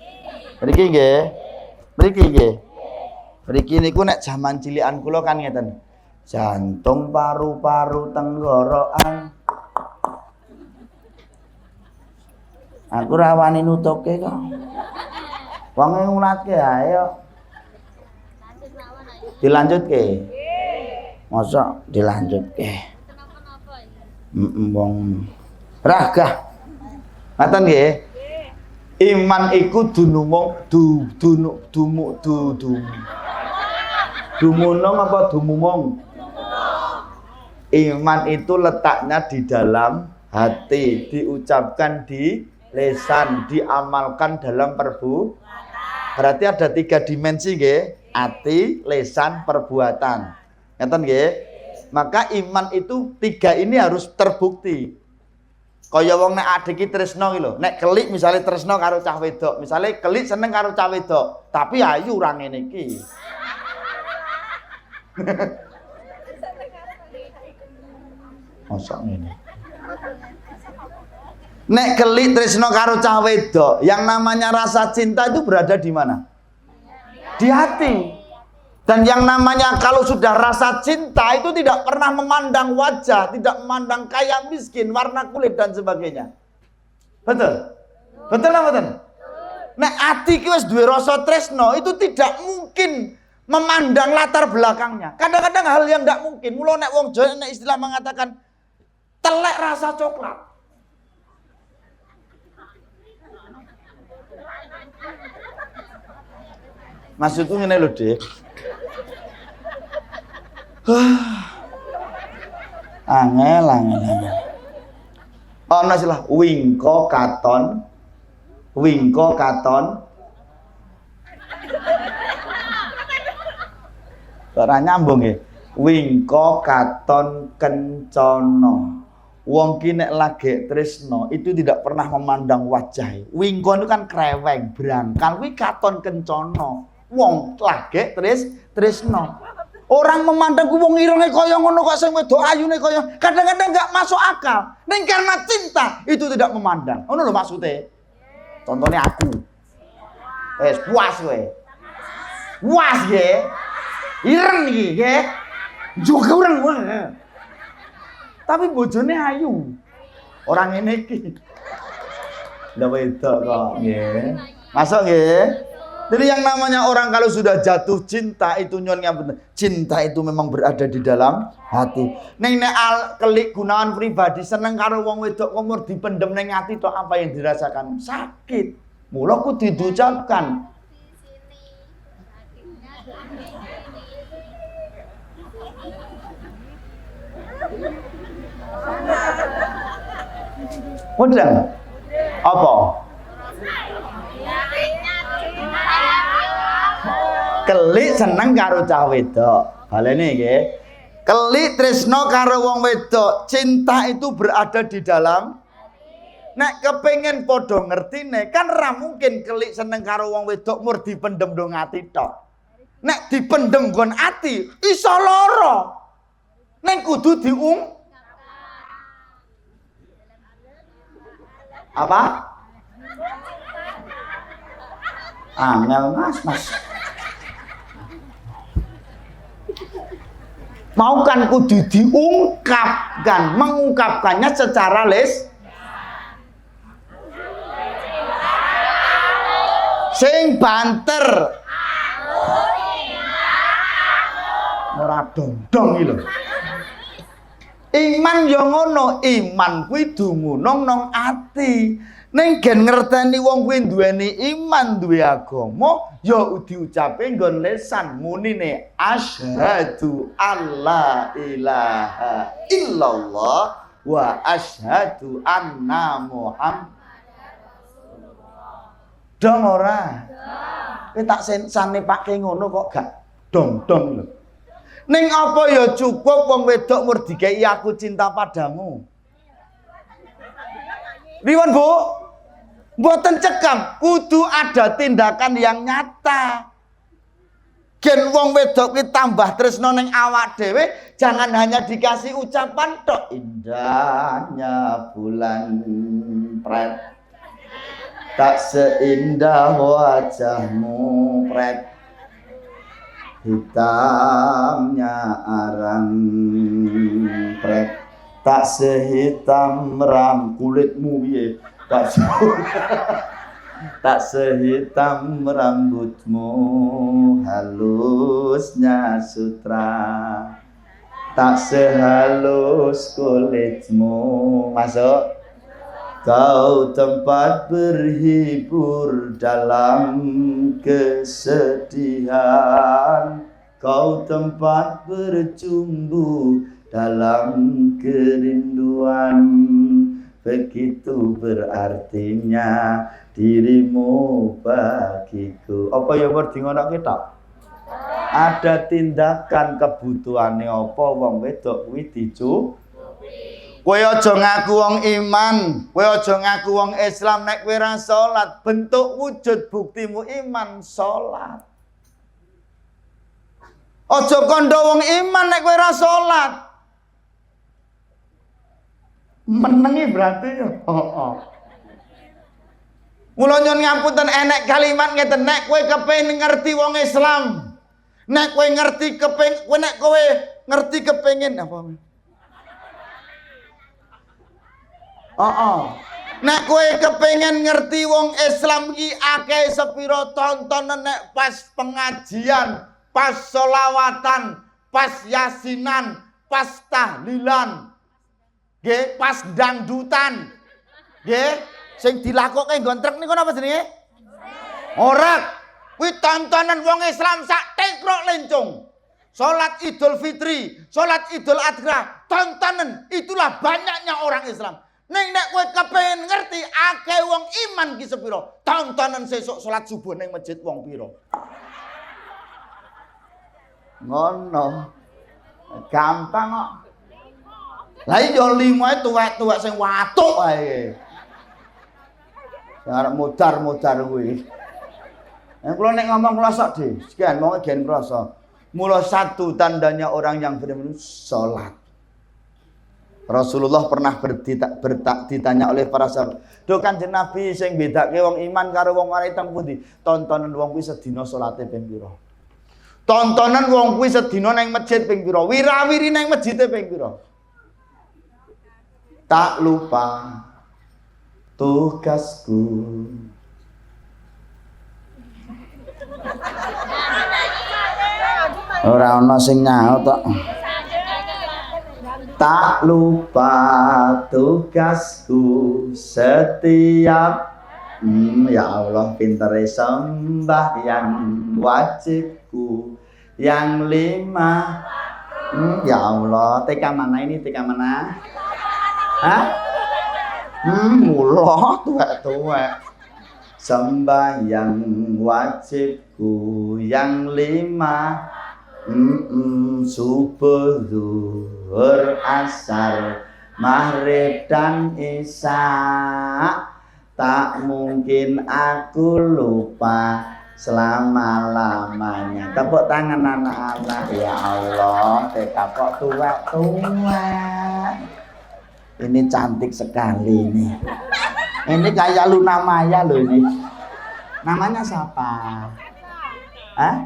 Mriki nggih. Mriki nggih. Mriki niku nek jaman cilikan kula kan ngeten. Jantung, paru-paru, tenggorokan. Aku ra wani nutuke kok. Wong ngulatke ae kok. Dilanjutke. Mosok dilanjutke. Wong ragah. Ngaten nggih. Iman iku dumunung dumunung apa dumumung? Iman itu letaknya di dalam hati, diucapkan di lisan, diamalkan dalam perbuatan. Berarti ada 3 dimensi nggih, hati, lisan, perbuatan. Ngeten nggih? Maka iman itu 3 ini harus terbukti. Kaya wong nek adiki tresno iki lho, nek kelik misale tresno karo cah wedok, misale kelik seneng karo cah wedok, tapi ayu ora ngene iki. Mosok ngene. Nek kelik tresno karo cah wedok, yang namanya rasa cinta itu berada di mana? Di hati. Dan yang namanya kalau sudah rasa cinta itu tidak pernah memandang wajah, tidak memandang kaya miskin, warna kulit dan sebagainya. Betul? Betul apa betul? Nek ati ki wis duwe rasa tresno itu tidak mungkin memandang latar belakangnya. Kadang-kadang hal yang tidak mungkin. Mula nek wong Jawa nek istilah mengatakan telek rasa coklat. Maksudku ngene lho, Dik. Angel. Ana istilah wingko katon. Ora nyambung nggih. Wingko katon kencana. Wong ki nek lagi tresno itu tidak pernah memandang wajah. Wingko itu kan kreweng, brangkal, kuwi katon kencana. Wong lagi tresno. Orang memandang wong irenge kaya ngono kok sing wedok ayune kaya kadang-kadang enggak masuk akal. Ning karena cinta itu tidak memandang. Ngono lho maksudnya. Contohnya aku. Puas kowe. Puas nggih. Ireng iki nggih. Juga ureng wae. Tapi bojone ayu. Orang ngene iki. Lah wedok kok nggih. Masuk nggih. Jadi yang namanya orang kalau sudah jatuh cinta itu nyonya bener. Cinta itu memang berada di dalam hati. Nek kelik gunaan pribadi seneng karo wong wedok umur dipendem ning ati tok apa yang dirasakan? Sakit. Mula kudu diucapkan. Udah. Apa? Kelik seneng karo cah wedok. Balene nggih. Kelik tresno karo wong wedok. Cinta itu berada di dalam. Nek kepengin padha ngertine kan ora mungkin kelik seneng karo wong wedok mur dipendem ndong ati tok. Nek dipendem nggon ati iso lara. Nek kudu apa? Angel mas. Mau kan kudu diungkapkan, mengungkapkannya secara sing banter. Ora dong-dong iki lho. Iman ya ngono, iman kuwi dumunung nang ati. Ning gen ngerteni wong kuwi duweni iman, duwe agama, ya diucape nggon lisan munine asyhadu alla ilaha illallah wa asyhadu anna Muhammad. Dong ora. Kowe tak sane pake ngono kok gak dong-dong lho. Ning apa ya cukup wong wedok mur dikei aku cinta padamu. Riwan Bu, mboten cekam, kudu ada tindakan yang nyata. Gen wong wedok ki tambah tresno ning awak dhewe, jangan hanya dikasih ucapan tok. Indahnya bulan pret, tak seindah wajahmu pret, hitamnya arang pret. Tak sehitam ram kulitmu piye tak sehitam rambutmu halusnya sutra tak sehalus kulitmu. Masuk. Kau tempat berhibur dalam kesedihan, kau tempat bercumbu dalam kerinduan. Begitu berartinya dirimu bagiku. Apa ya werdi ngono ki tok? Ada tindakan kebutuhane apa wong wedok kuwi dicukupi. Kowe aja ngaku wong iman, kowe aja ngaku wong Islam nek kowe ora salat. Bentuk wujud buktimu iman salat. Aja kandha wong iman nek kowe ora salat. Menengi berarti ya. Mula nyuwun ngapunten enek kalimat ngeten nek kowe kepengin ngerti wong Islam. Nek kowe ngerti kepengin apa? Nek kowe kepengin ngerti wong Islam iki akeh sepira tontonan nek pas pengajian, pas sholawatan, pas yasinan, pas tahlilan. Nggih, pas dangdutan. Nggih, sing dilakoke gontrek niku napa jenenge? Ora. Kuwi tontonan wong Islam sak tekrok lencung. Salat Idul Fitri, salat Idul Adha, tontonan itulah banyaknya orang Islam. Ning nek kowe kepengin ngerti akeh wong iman ki sepira, tontonan sesuk salat subuh ning masjid wong pira. Ngono. Gampang kok. Lah iya 5 tuwek-tuwek sing watuk ae. Sing arep mudar-mudar kuwi. Kula nek ngomong kula sok Dik, sekian monggo gen krasa. Mula satu tandanya orang yang benar-benar salat. Rasulullah pernah ditanya oleh para sahabat, "Duh Kanjeng Nabi sing bedake wong iman karo wong ora teng pundi?" Tontonan wong kuwi sedina salate ping pira? Tontonan wong kuwi sedina ning masjid ping pira? Wirawiri ning masjide ping pira? Tak lupa tugasku. Ora ana sing nyaut tok. Tak lupa tugasku setiap ya Allah pintere sembahyang wajibku yang 5 ya Allah TK mana ini TK mana? Hah? Mula tuwek-tuwek sembahyang wajibku yang 5 subuh, zuhur, asar, maghrib dan isya. Tak mungkin aku lupa selama-lamanya. Tepuk tangan anak-anak. Ya Allah, kok tuwek-tuwek. Ini cantik sekali nih. Ini kayak Luna Maya loh ini. Namanya siapa? Hah?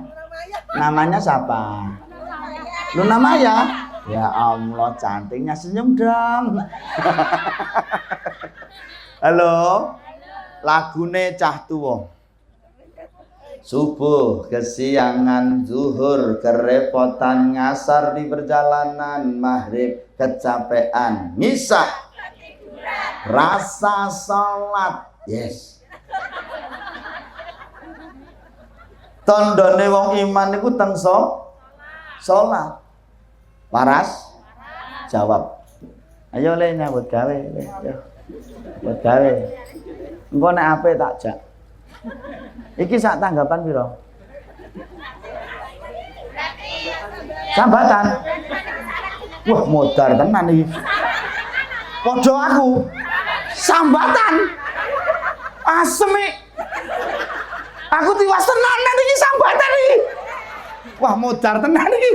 Namanya siapa? Luna Maya? Ya Allah, cantiknya, senyum dong. Halo. Lagune cah tuwa. Subuh kesiangan, zuhur kerepotan, ngasar di perjalanan, maghrib kecapean, ngisa rasa salat. Yes. Tandane wong iman niku teng salat. Waras? Jawab. Ayo le nyambut gawe, le. Yo. Nyambut gawe. Engko nek ape tak jak. Iki sak tanggapan pira? Sambatan. Wah, modar tenan iki. Padha aku. Sambatan. Asemi. Aku tiwas tenan iki sambatan iki. Wah, modar tenan iki.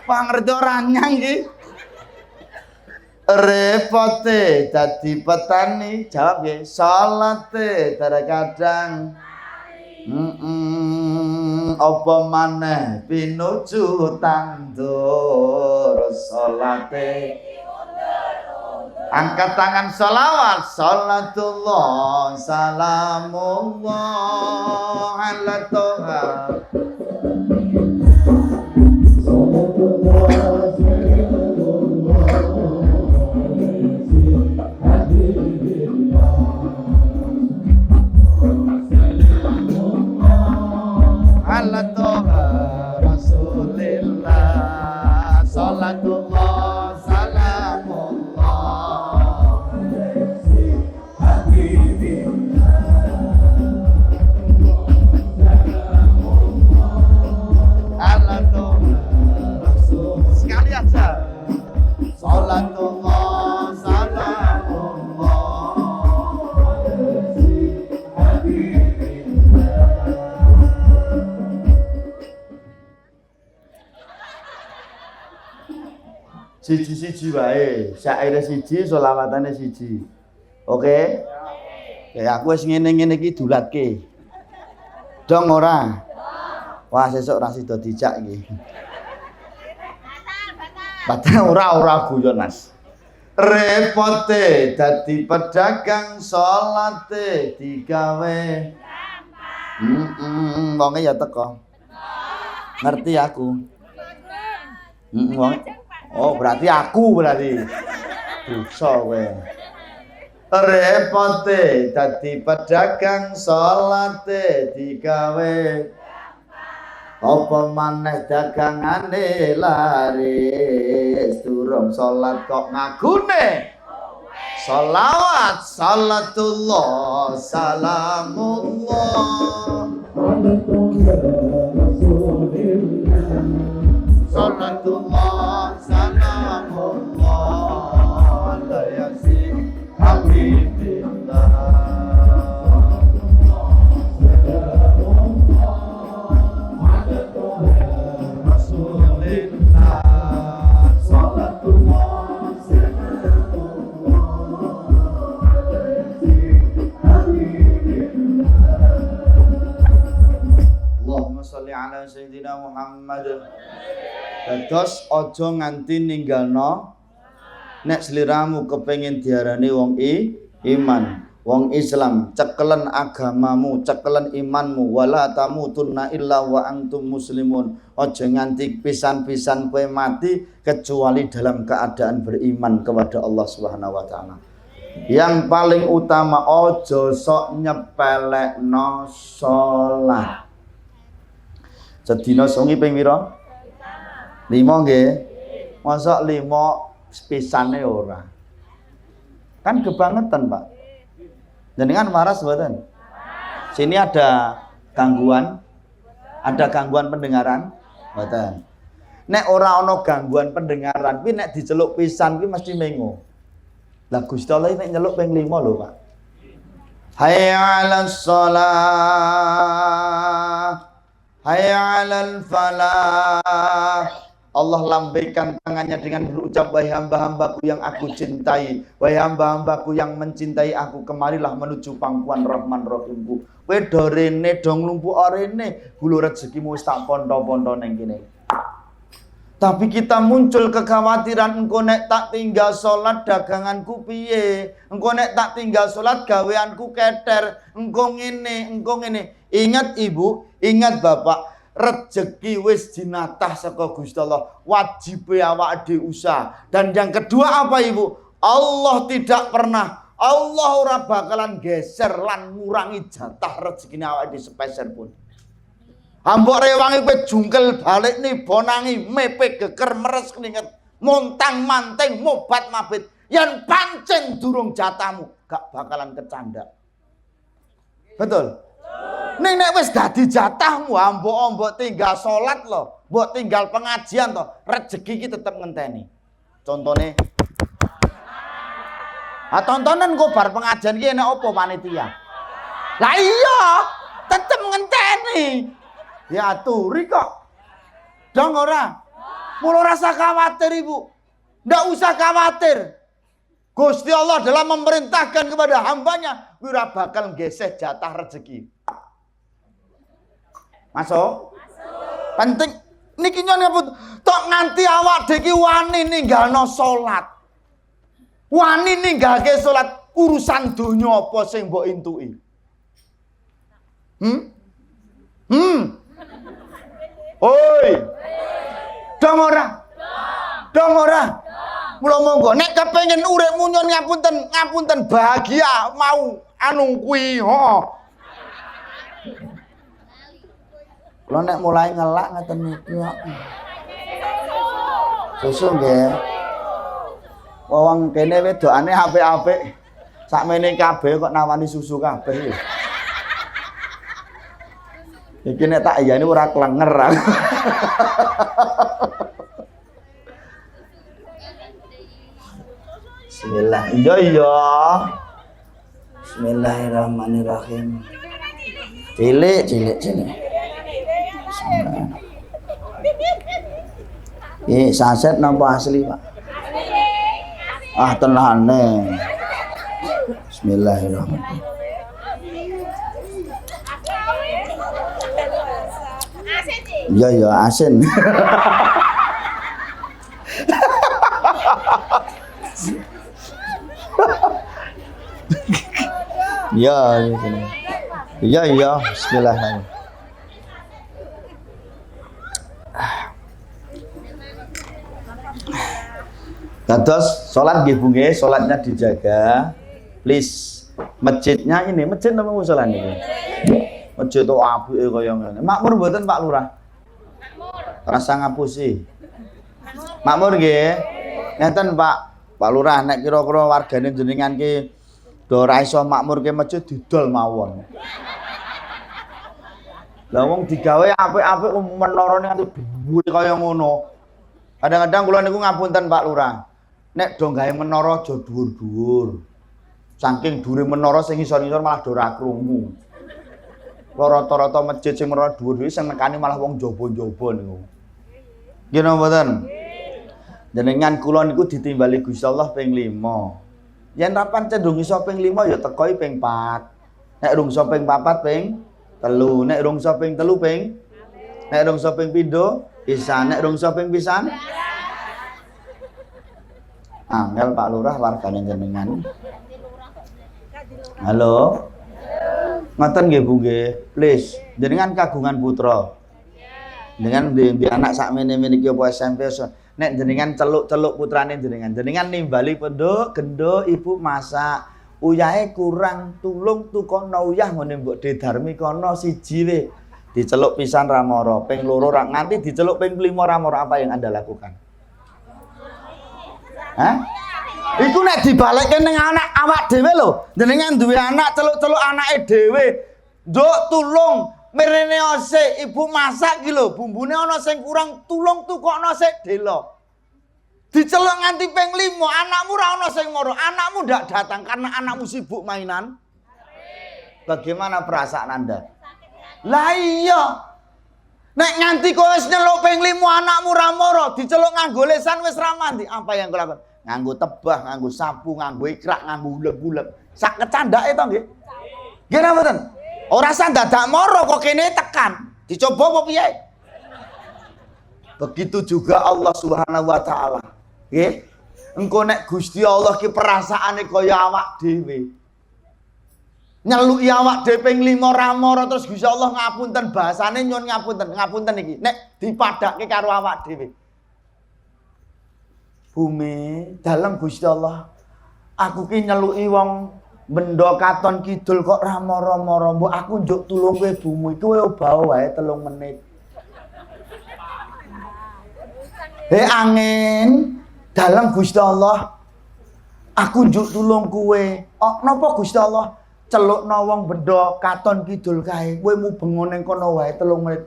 Wah, ngerti ora nyang iki. Repote dadi petani, jawab nggih. Salate kadang apa maneh pinuju tandur salate. Angkat tangan sholawat. Salatullah salamullah ala toha. Ala toha Rasulillah. Salatullah salatullah salamullah siji-siji wae, syaire siji, sholawatane siji. Oke? Ya aku wis ngene-ngene iki dulatke. Dong ora? Wah, sesuk ra sida dijak iki. Batal ora guyon, Mas. Repote dadi pedagang salate digawe gampang. Wonge ya teko. Ngerti aku. Wong. Oh, berarti aku berarti. Dosa kowe. Repote dadi pedagang salate digawe apa maneh dagangane laris durung salat kok ngagune sholawat salatullah salamullah salatullah salamullah la yasin habibillah sholli ala sayyidina Muhammad. Dados aja nganti ninggalno nek sliramu kepengin diarani wong iman, wong Islam, cekelen agamamu, cekelen imanmu, wala tamutunna illa wa antum muslimun. Aja nganti pisan-pisan kowe mati kecuali dalam keadaan beriman kepada Allah Subhanahu wa taala. Yang paling utama aja sok nyepelekno salat. Sedina sungi ping pira? 5 nggih. Mosok 5 pisane ora. Kan kebangetan, Pak. Jenengan waras mboten? Sini ada gangguan? Ada gangguan pendengaran? Mboten. Nek ora ana gangguan pendengaran, kuwi nek diceluk pisan kuwi mesti mengo. Lah Gusti Allah nek nyeluk ping 5 lho, Pak. Hayya 'alas shalah. Hayya 'alal falah. Allah lambaikan tangannya dengan berucap, wahai hamba-hambaku yang aku cintai, wahai hamba-hambaku yang mencintai aku, kemarilah menuju pangkuan Rahman Rahimku. Kowe do rene do nglumpuk rene, gulu rezekimu wis tak pondo-pondo ning kene. Tapi kita muncul kekhawatiran, engko nek tak tinggal salat daganganku piye? Engko nek tak tinggal salat gaweanku keter, engko ngene, engko ngene. Ingat Ibu, ingat Bapak, rezeki wis jinatah saka Gusti Allah, wajib awak dhewe usaha. Dan yang kedua apa Ibu? Allah tidak pernah, Allah ora bakalan geser lan ngurangi jatah rezekine awak dhewe sepeser pun. Ambok rewangi kowe jungkel balik nih bonangi mepe geger meres keringet montang manting mobat mabit yang pancen durung jatahmu gak bakalan kecanda. Betul? Ning nek wis dadi jatahmu ambok tinggal salat lho, mbok tinggal pengajian to, rezeki iki tetep ngenteni. Contone tontonan kok bar pengajian iki enak apa panitia? Lah iya, tetep ngenteni. Ya aturi kok. Dong ora? Mula rasa khawatir Ibu. Ndak usah khawatir. Gusti Allah dalam memerintahkan kepada hambanya, ora bakal geseh jatah rezeki. Masuk? Penting niki nyon ngapun tok nganti awak dhewe iki wani ninggalno salat. Wani ninggalke salat, urusan donya apa sing mbok entuki? Oi. Dong ora? Dong ora? Mula monggo nek kepengin uripmu nyon ngapunten bahagia mau anu kuwi ho. Kula nek mulai ngelak ngeten niki kok. Susu nggih. Wong kene wedokane apik-apik. Sakmene kabeh kok nawani susu kabeh. Iki nek tak iyane ora klenger. Bismillah. Iya iya. Bismillahirrahmanirrahim. Cilik. Bismillah. Saset napa asli, Pak? Ah, tenane. Bismillahirrahmanirrahim. Iya ya asin. Iya. Bismillahirrahmanirrahim. Terus sholat nggih Bu nggih, sholatnya dijaga. Please. Masjidnya ini, masjid apa musola niki? Masjid to abuke kaya ngene. Makmur mboten Pak Lurah? Rasa ngapusi. Makmur nggih. Ngeten Pak Lurah, nek kira-kira wargane jenengan ki do ora iso makmurke masjid didol mawon. Lah wong digawe apik-apik menorone nganti dhuwur kaya ngono. Kadang-kadang kula niku ngapunten Pak Lurah. Nek do gawe menara aja dhuwur-dhuwur. Saking dhuwure menara sing isor-isor malah do ora krungu. Rata-rata masjid sing menara dhuwur-dhuwur sing nekani malah wong jaba-jaba niku. Nggih napa mboten? Jenengan kula niku ditimbali Gusti Allah ping 5. Yen ra pancen ndung iso ping 5 ya tekoi ping 4. Nek rung iso ping 4 ping 3, nek rung iso ping 3 ping, nek rung iso ping 7 pisan, nek rung iso ping pisan. Angel Pak Lurah wargane jenengan. Halo. Ngoten nggih Bu nggih. Please, jenengan kagungan putra. Dengan di anak sakmene-mene iki apa SMP nek jenengan celuk-celuk putrane jenengan nimbali penduk genduk ibu masak uyahe kurang tulung tukono uyah ngene mbok Dedarmi kono siji we diceluk pisan ra mara ping 2 ra nganti diceluk ping 5 ra mara apa yang Anda lakukan? Hah? Iku nek dibalekke ning anak awak dhewe lho jenengan duwe anak celuk-celuk anake dhewe nduk tulung mirene ose ibu masak ki lho bumbune ana sing kurang tulung tukokno sik delo. Diceluk nganti ping 5 anakmu ra ana sing mara, anakmu ndak datang karena anakmu sibuk mainan. Bagaimana perasaan Anda? Lah iya. Nek nganti kowe wis nyeluk ping 5 anakmu ra mara, diceluk nganggo lesan wis ra mandi, apa yang kau lakukan? Nganggo tebah, nganggo sapu, nganggo ikrak, nganggo ulek-ulek. Sak kecandake to nggih. Nggih napa mboten? Ora usah dadak moro kok kene tekan. Dicoba apa piye? Begitu juga Allah Subhanahu wa taala. Nggih. Engko nek Gusti Allah ki perasaane kaya awak dhewe. Nyeluki awak dhewe ping 5 ra mara terus Gusti Allah ngapunten bahasane nyuwun ngapunten iki. Nek dipadhake karo awak dhewe. Bumi dalam Gusti Allah. Aku ki nyeluki wong benda katon kidul kok ra mara-mara mbok aku njuk tulung kowe bumi kowe obah wae 3 menit. Angin dalam Gusti Allah aku njuk tulung kowe. Oh napa Gusti Allah celukna wong benda katon kidul kae kowe mubeng ning kono wae 3 menit.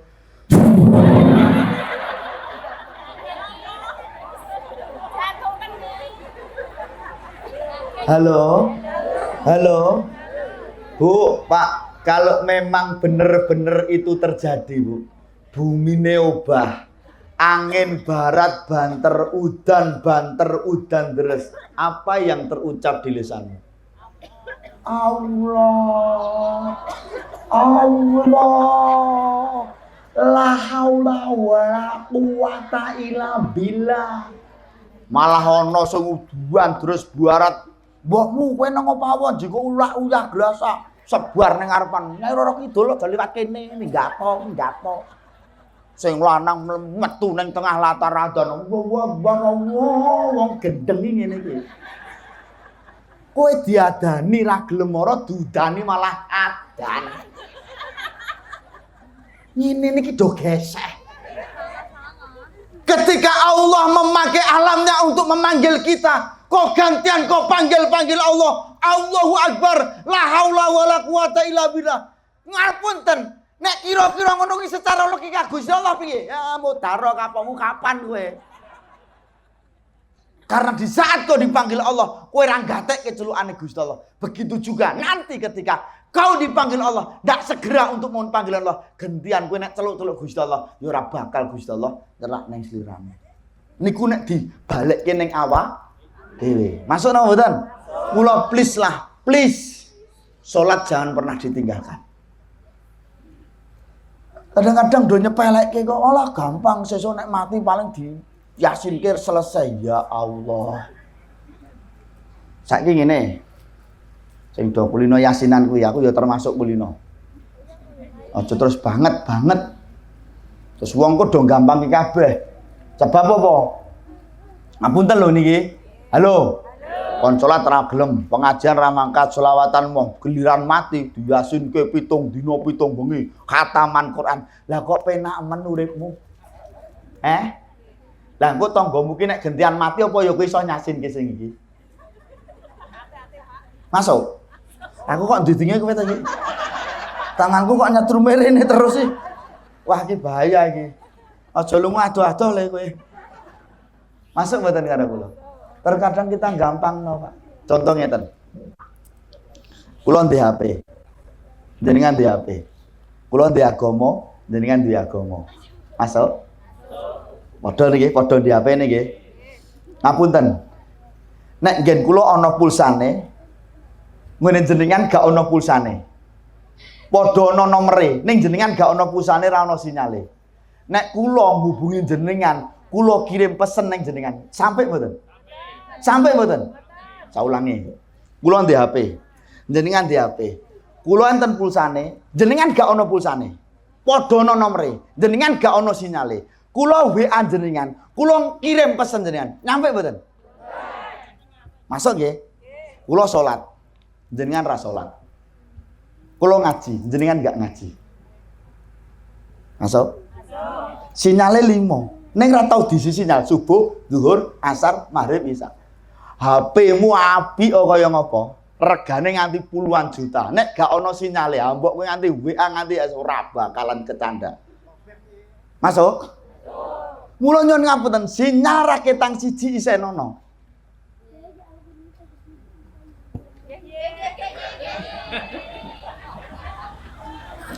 Halo, Bu, Pak, kalau memang benar-benar itu terjadi, Bu, bumi obah, angin barat banter udan deres, apa yang terucap di lisanmu? Allah, la haula wala quwata illa billah. Malah ana sing udan deres barat. Mbokmu kowe nang apa-apa jiko ulah-ulah glasa sebar ning ngarepan. Nek ora kidul aja liwat kene minggato. Sing lanang metu ning tengah latar adan. Wong gendeng ngene iki. Kowe diadani ra gelem ora dudani malah adan. Ngene niki do geseh. Ketika Allah memakai alamnya untuk memanggil kita, kok gantian kok panggil Allah. Allahu Akbar, la haula wala quwata illa billah. Ngapunten, nek kira-kira ngono ki secara logika Gusti Allah piye? Ya mudhara kapamu kapan kowe? Karena di saat kau dipanggil Allah, kau orang gatek kecelukane Gusti Allah. Begitu juga nanti ketika kau dipanggil Allah, tidak segera untuk mohon panggilan Allah. Gantian kau nek celuk-celuk Gusti Allah, ya ora bakal Gusti Allah nyelak nang sliramu. Niku nek dibalekke ning awak dhewe. Masuk napa mboten? Mula please lah, please. Salat jangan pernah ditinggalkan. Kadang-kadang do nyepelekke kok olah gampang sesuk nek mati paling di Yasin kir selesai. Ya Allah. Saiki ngene. Sing do kulino yasinan kuwi aku ya termasuk kulino. Aja terus banget. Terus wong kok do gampang ki kabeh. Sebab apa? Ngapunten lho niki. Halo. Kon salat ra gelem, pengajian ra mangkat, selawatan moh, giliran mati diyasinke 7 dina 7 bengi, khataman Quran. Lah kok penak men uripmu? Lah engko tanggamu ki nek gentian mati apa ya kowe iso nyasinke sing iki? Masuk. Aku kok ndidinge kowe ta iki? Tanganku kok nyetrume rene terus sih. Wah iki bahaya iki. Aja lunga adoh-adoh le kowe. Masuk mboten karo kula. Terkadang kita gampang no, Pak. Contoh ngeten. Kula ndek HP. Jenengan ndek HP. Kula ndek agama, jenengan duwe agama. Masuk? Padha niki, padha ndek HP niki. Ngapunten. Nek ngen kula ana pulsane, ngene jenengan gak ana pulsane. Padha ana nomere, ning jenengan gak ana pulsane ra ana sinyale. Nek kula ngubungi jenengan, kula kirim pesen ning jenengan, sampai mboten? Sampai mboten? Saulangi. Kula ndek HP. Jenengan ndek HP. Kula enten pulsane, jenengan gak ana pulsane. Padha ana nomere, jenengan gak ana sinyale. Kula WA jenengan, kula kirim pesen jenengan. Nyampe mboten? Masuk nggih? Kula salat. Jenengan ra salat. Kula ngaji, jenengan gak ngaji. Masuk? Sinyale 5. Ning ra tau diisi sinyal subuh, zuhur, asar, maghrib, isya. HP-mu apik kaya ngapa? Regane nganti puluhan juta. Nek gak ana sinyale, mbok kowe nganti WA nganti ora bakalan kecanda. Masuk? Mula nyuwun ngapunten, sinyal raketang siji isen ana.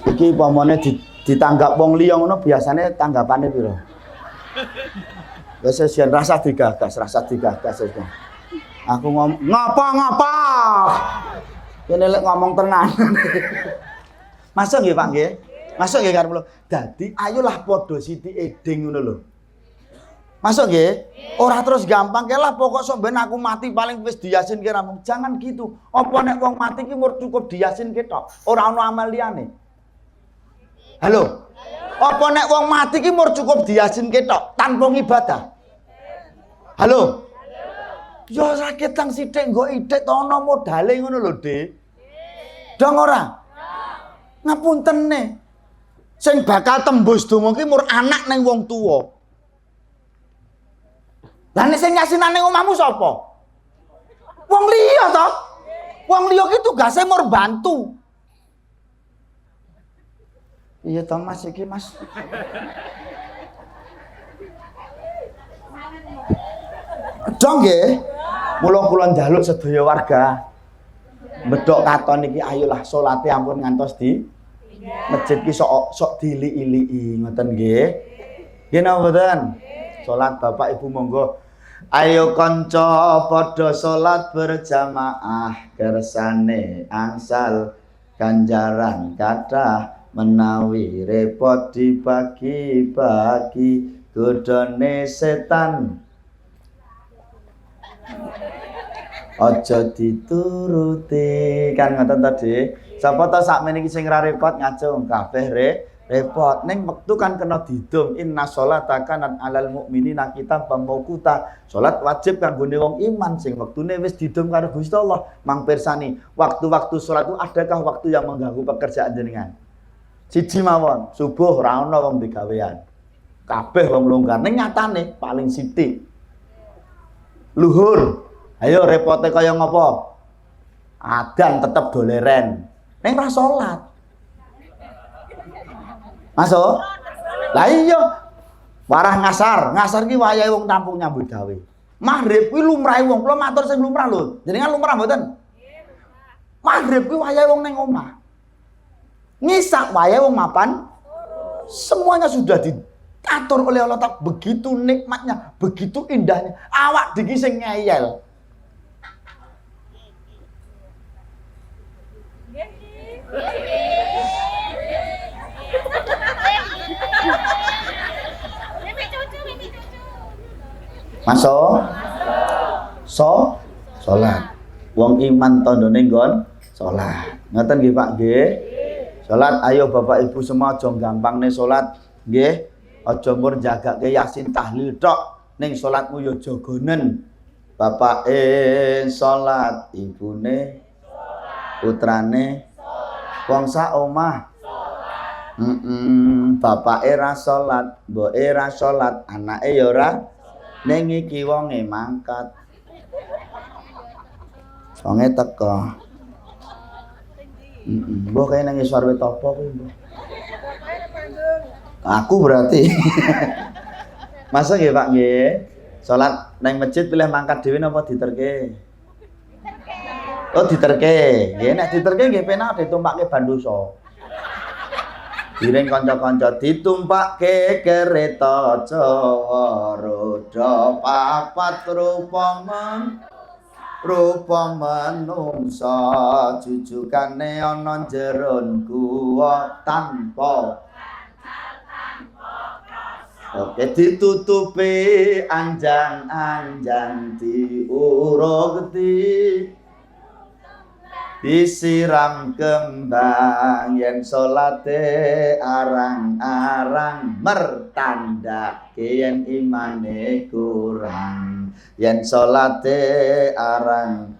Iki pamane ditanggap wong liya ngono biasane tanggapane piro? Wis sian rasa digagas itu. Aku ngomong ngapa? Kene lek ngomong tenan. Masuk nggih Pak nggih? Masuk nggih karo kula. Dadi ayolah padha sithik eding ngono lho. Masuk nggih? Ora terus gampang ke lah pokok sok ben aku mati paling wis diyasinke ramung. Jangan gitu. Apa nek wong mati ki mur cukup diyasinke tok, ora ana amal liyane. Halo. Apa nek wong mati ki mur cukup diyasinke tok tanpa ibadah? Halo. Ya sakit tang sithik nggo ithik to ana modale ngono lho, Dik. Dong ora? Ngapuntene. Sing bakal tembus donga ki mur anak ning wong tuwa. Lah nek sing yasinane omahmu sapa? Wong liya to. Wong liya ki tugase mur bantu. Iya to Mas iki Mas. Dong nggih. Mula kula njaluk sedaya warga bedhok katon iki ayolah salate ampun ngantos di masjid ki sok diliki-liki ngoten nggih. Nggih napa mboten? Salat Bapak Ibu monggo. Ayo kanca padha salat berjamaah kersane angsal ganjaran kathah menawi repot dibagi-bagi godhone setan. Aja dituruti kan ngoten tadi. Sapa ta sakmene iki sing ra repot ngajeng kabeh repot. Ning wektu kan kena didum inna sholata kanat alal mukminina kitaban mauquta. Salat wajib kanggone wong iman sing wektune wis didum karo Gusti Allah. Mang pirsani, waktu-waktu salat itu adakah waktu yang mengganggu pekerjaan jenengan? Siji mawon, subuh ra ono wong digawean. Kabeh wong longgar ning nyatane paling sithik. Luhur, ayo repote kaya ngapa? Adan tetep doleren. Ning ra salat. Masuk? Lah iya. Warah ngasar ki wayahe wong tampung nyambut gawe. Maghrib kuwi lumrahe wong, kula matur sing lumrah lho. Jenengan lumrah mboten? Maghrib kuwi wayahe wong ning omah. Ngisak wayahe wong mapan. Semuanya sudah diatur oleh Allah Ta'ala, begitu nikmatnya, begitu indahnya. Awak diki sing ngeyel. Masuk. Salat. Wong iman tandane nggon salat. Ngoten nggih Pak nggih. Salat ayo Bapak Ibu semua aja gampangne salat nggih. Aja mur jagake Yasin tahlil tok ning salatmu ya jagonen. Bapake salat, ibune putrane wong sak omah. Bapake ra salat, mboke ra salat, anake ya ora. Ning iki wonge mangkat. Wonge teko. Mbok kaya nang isor wit apa kuwi, Mbok? Aku berarti. Masa nggih, Pak nggih? Salat nang masjid pilih mangkat dhewe napa diterke? Oh, diterke. Nggih, nek diterke nggih penak ditumpakke bandosa. Diring kanca-kanca ditumpakke kereta Jawa roda papat rupa manungsa jujukane ana jeron guwa tanpa oke ditutupi anjang-anjang diurukti disiram kembang yen salate arang-arang mertandake yen imane kurang yen salate arang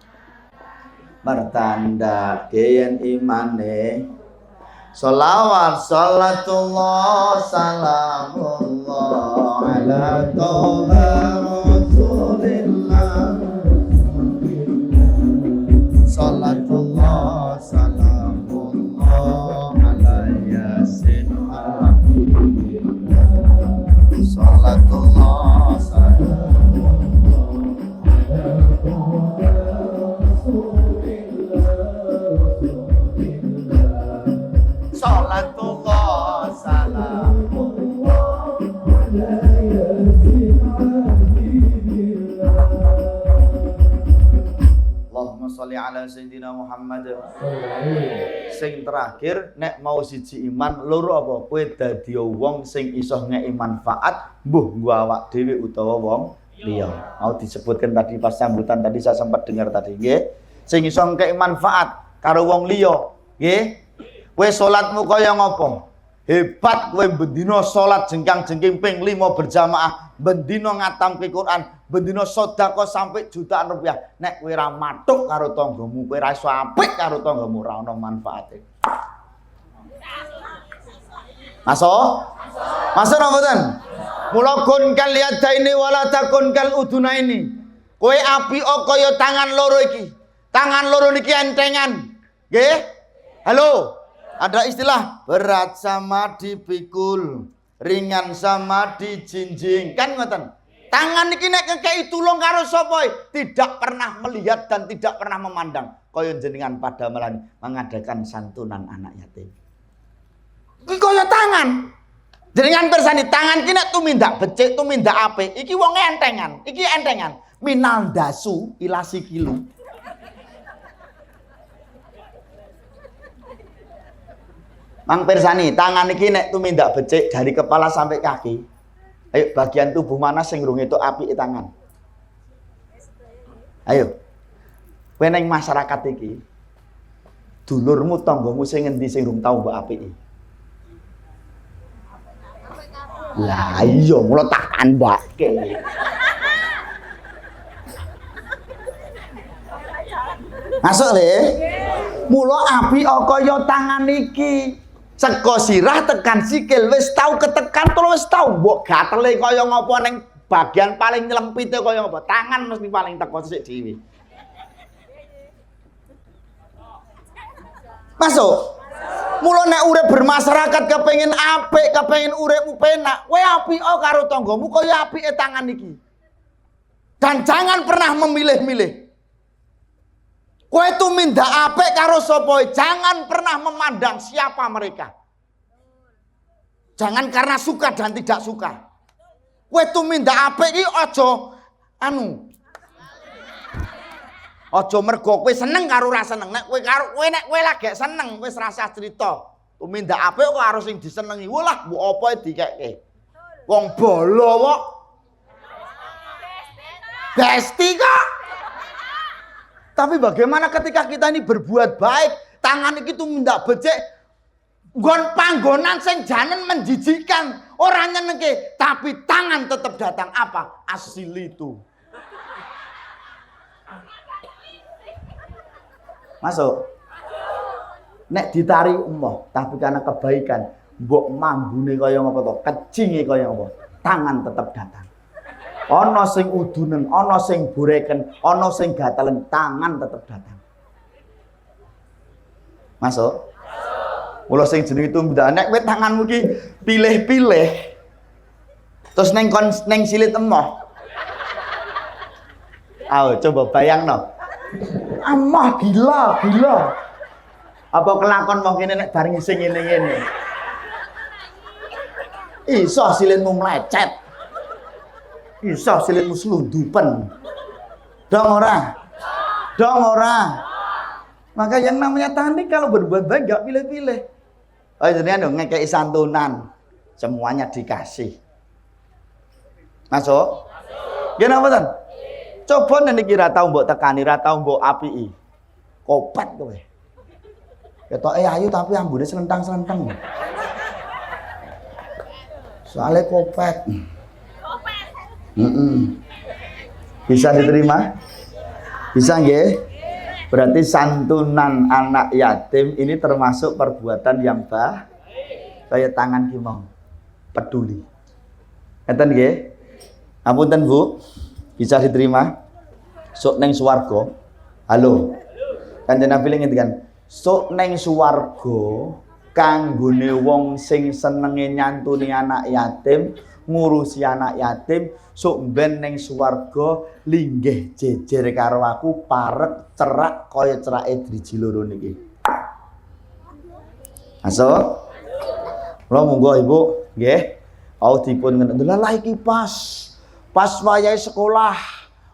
mertandake yen imane sholawat salatullah salamullah ala toha rasulillah salatullah salamullah ala yasin salatullah salatullah salamullah ala yasin Allahumma sholli ala sayyidina Muhammad. Sing terakhir nek mau siji iman loro apa kowe dadi wong sing iso ngeki manfaat mbuh nggo awak dhewe utawa wong liya. Mau disebutkan tadi pas sambutan tadi saya sempat dengar tadi nggih. Sing iso ngeki manfaat karo wong liya nggih. Kowe salatmu kaya ngopo? Hebat kowe bendina salat jengkang-jengking ping 5 berjamaah, bendina ngatamke Quran, bendina sedekah sampai jutaan rupiah. Nek kowe ra matuk karo tanggamu, kowe ra iso apik karo tanggamu, ra ono manfaate. Masuk? Masuk napa mboten? Mula kun kal yadaini wala takun kal udunaini. Kowe apik kaya tangan loro iki. Tangan loro niki entengan. Nggih? Halo. Ada istilah berat sama dipikul, ringan sama dijinjing. Kan ngoten. Tangan iki nek ngekeki tulung karo sapa tidak pernah melihat dan tidak pernah memandang. Kaya jenengan pada mengadakan santunan anak yatim. Iki kaya tangan. Jenengan bersani tangan ki nek tumindak becik, tumindak apik, iki wong entengan. Iki entengan. Minal dasu ila sikilu. Mang pirsani, tangan iki nek tumindak becik dari kepala sampai kaki. Ayo bagian tubuh mana sing rung itu apike tangan? Ayo. Kowe ning masyarakat iki dulurmu tanggamu sing endi sing rung tau mbok apiki? Lah iya mula tak kandhake. Masuk le? Mula apik kaya tangan iki. Seko sirah tekan sikil wis tau ketekan terus wis tau mbok gatele kaya ngopo ning bagian paling nyelempite kaya ngopo tangan mesti paling teko sik dhewe. Masuk. Mula nek urip bermasyarakat kepengin apik, kepengin uripmu penak, kowe apik karo tanggamu kaya apike tangan iki. Dan jangan pernah memilih-milih. Kowe tumindak apik karo sapa, jangan pernah memandang siapa mereka. Jangan karena suka dan tidak suka. Kowe tumindak apik iki aja mergo kowe seneng karo ora seneng. Nek kowe lagi seneng wis rasa crita. Tumindak apik kok harus sing disenengi. Walah, mbok apa dikekke. Wong bolo kok. Besti kok. Tapi bagaimana ketika kita ini berbuat baik, tangan iki tumindak becik, nggon panggonan sing janen menjijikan, ora nyenengke, tapi tangan tetap datang apa? Asil itu. Masuk. Nek ditari emoh, tapi karena kebaikan, mbok mambune kaya ngapa to, kecinge kaya ngapa, tangan tetap datang. Ana sing udunen, ana sing boreken, ana sing gatelen, tangan tetap datang. Masuk? Mula sing jeneng itu nek kowe tanganmu ki pilih-pilih. Terus neng silit emoh. Ayo coba bayangno. Amah gila. Apa kelakon mau kene nek bareng sing ngene-ngene. Iso silitmu mlecet. Iso silitmu selundupen. Dong ora? Maka yang namanya tani kalau berbuat baik gak pilih-pilih. Oh jenengan dong ngekei santunan. Semuanya dikasih. Masuk? Gimana apa tan? Coba niki ra tau mbok tekani, ra tau mbok apiki. Kopet kowe. Ketoke ayu tapi ambune selentang-selentang. Soalnya kopet. Bisa diterima? Bisa nggih? Berarti santunan anak yatim ini termasuk perbuatan yang baik. Kayak tangan ki mau peduli. Ngeten nggih? Apunten Bu. Bisa diterima? Sok neng swarga. Halo. Kanjeng Nabi ngendikan, sok neng swarga kanggone wong sing senenge nyantuni anak yatim, ngurusi anak yatim, sok ben ning swarga linggih jejer karo aku parek cerak kaya cerake driji loro niki. Masuk? Kula monggo Ibu, nggih. Au dipun ngenten. Lah iki pas wayahe sekolah,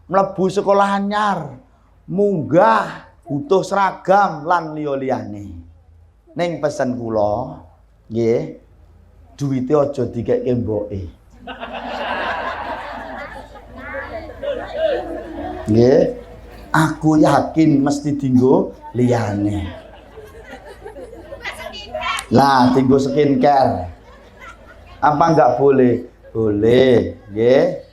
mlebu sekolah anyar, munggah butuh seragam lan liya-liyane. Ning pesen kula, nggih, duwite aja dikekke mboke. Nggih, aku yakin mesti dinggo liyane. Lah, dinggo skincare. Apa enggak boleh? Boleh, nggih.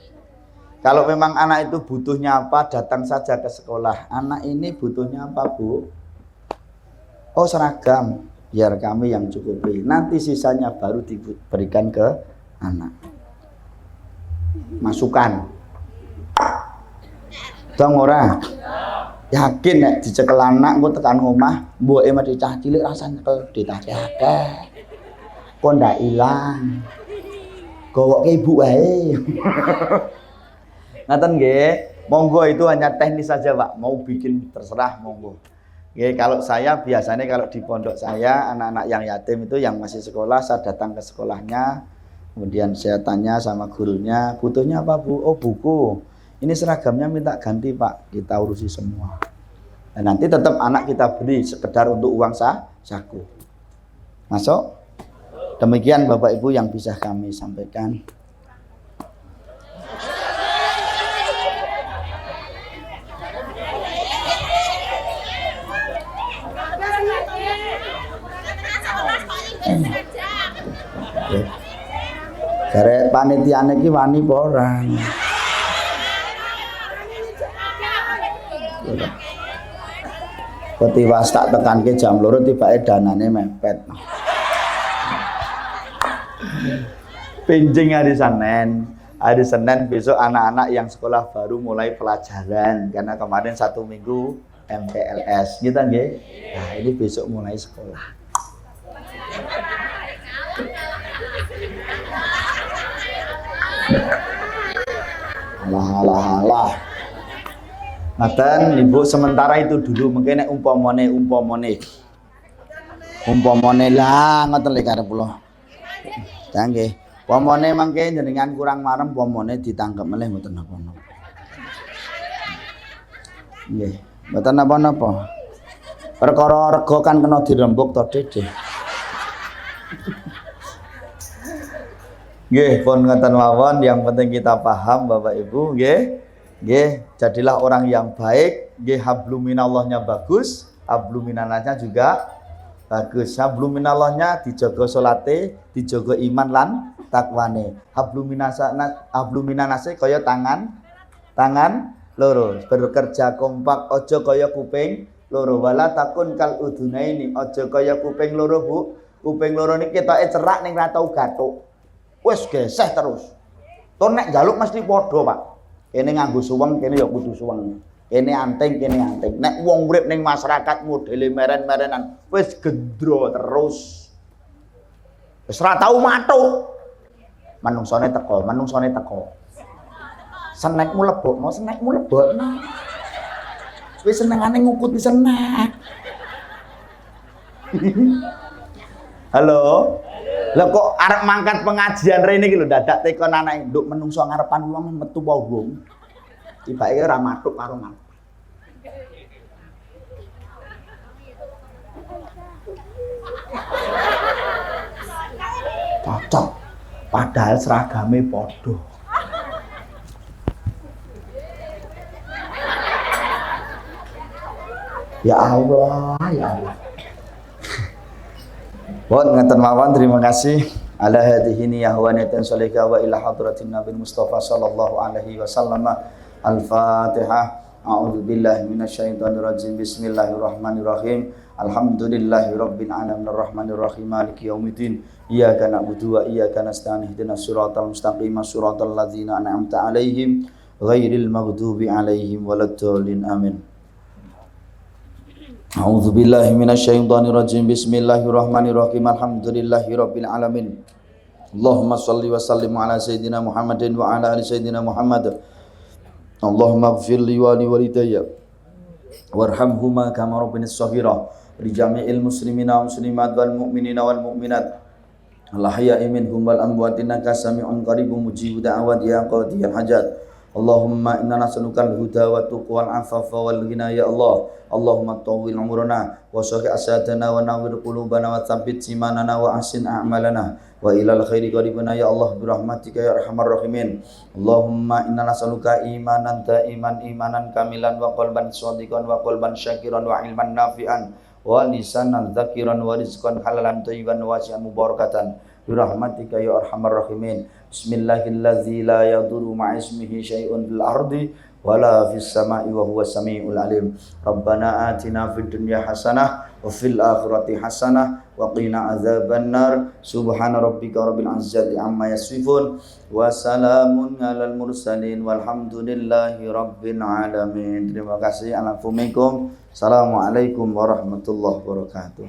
Kalau memang anak itu butuhnya apa, datang saja ke sekolah. Anak ini butuhnya apa, Bu? Oh, seragam. Biar kami yang cukupi. Nanti sisanya baru diberikan ke anak. Masukan. Dong ora? Yakin nek dicekel anak engko tekan omah, mboke mati cah cilik rasane nyekel ditake-ake. Kok ndak ilang. Gowoke ibu wae. Ngaten nggih, monggo itu hanya teknis saja Pak, mau bikin terserah monggo. Nggih, kalau saya biasanya kalau di pondok saya anak-anak yang yatim itu yang masih sekolah, saya datang ke sekolahnya, kemudian saya tanya sama gurunya, butuhnya apa Bu? Oh buku, ini seragamnya minta ganti Pak, kita urusi semua. Dan nanti tetap anak kita beli sekedar untuk uang saku. Masuk? Demikian Bapak Ibu yang bisa kami sampaikan. Jare panitiane iki wani apa ora? Kok tiwas tak tekanke jam 2 tibake danane mepet. Pinjing hari Senin. Hari Senin besok anak-anak yang sekolah baru mulai pelajaran karena kemarin 1 minggu MPLS gitu nggih. Nah, ini besok mulai sekolah. Lah. Ngaten Ibu, sementara itu dulu mungkin nek umpamane lah ngoten lek karep kula. Nggih. Umpamane mangke jenengan kurang marem umpamane ditangkep melih mboten napa-napa. Nggih, mboten napa-napa. Perkara rega kan kena dirembuk to, Dede. Nggih, pun ngoten mawon, yang penting kita paham Bapak Ibu, nggih. Nggih, jadilah orang yang baik, nggih, habluminallahnya bagus, habluminanasnya juga bagus. Habluminallahnya dijaga salate, dijaga iman lan takwane. Habluminanase kaya tangan loro, bekerja kompak, aja kaya kuping loro. Wala takun kal udunaini, aja kaya kuping loro, Bu. Kuping loro niki ketoke cerak ning ra tau gathuk. Wis geseh terus. Tur nek njaluk mesti padha, Pak. Kene nganggo suweng, kene ya kudu suweng. Kene anting, kene anting. Nek wong urip ning masyarakat modele meren-merenan, wis gendro terus. Wis ora tau matuk. Manungsane teko. Senekmu lebokno. Wis senengane ngukuti senek. Halo. Lah kok arep mangkat pengajian rene iki lho dadak tekon anake nduk menungso ngarepan wong metu wae wong. Tibake ora matuk karo man. Cocok. Padahal seragame padha. Ya Allah, ya Allah. Bon, ngeten mawon, terima kasih. Ala hadhihi niyahwanatan salika wa ila hadratin Nabi Mustafa sallallahu alaihi wasallam. Al-Fatihah. A'udzu billahi minasyaitonir rajim. Bismillahirrahmanirrahim. Alhamdulillahi rabbil alamin arrahmanir rahim maliki yaumiddin. Iyyaka na'budu wa iyyaka nasta'in ihdinas siratal mustaqim siratal ladzina an'amta 'alaihim ghairil maghdubi 'alaihim waladdallin. Amin. A'udzu billahi minasyaitonir rajim. Bismillahirrahmanirrahim. Alhamdulillahi rabbil alamin. Allahumma shalli wa sallim ala sayidina Muhammadin wa ala ali sayidina Muhammad. Allahumma ighfir li wa li walidayya warhamhuma kama rabbanis shaghira. Li jami'il muslimina wal muslimat wal mu'minina wal mu'minat. Al-ahya'i minhum wal amwat innaka sami'un qaribun mujibud da'awat ya qadiyal hajat. Allahumma inna nas'alukal huda wa tuqa wal afafa wal ghina ya Allah. Allahumma tawwil umurana wa sahih asadana wa nawwir qulubana wa tsabbit imanana wa ahsin a'malana wa ilal khairi qaribana ya Allah bi rahmatika ya arhamar rahimin. Allahumma inna nas'aluka imanan imanan kamilan wa qalban shadiqan wa qalban syakiran wa ilman nafi'an wa lisanan dzakiran wa rizqan halalan thayyiban wasi'an mubarakatan bi rahmatika ya arhamar rahimin. Bismillahirrahmanirrahim. La yadurru ma'ismihi syai'un fil ardi wala fis sama'i wa huwas samiul alim. Rabbana atina fid dunya hasanah wa fil akhirati hasanah wa qina adzabannar. Subhana rabbika rabbil izzati amma yasifun wa salamun alal mursalin walhamdulillahi rabbil alamin. Terima kasih. Assalamualaikum warahmatullahi wabarakatuh.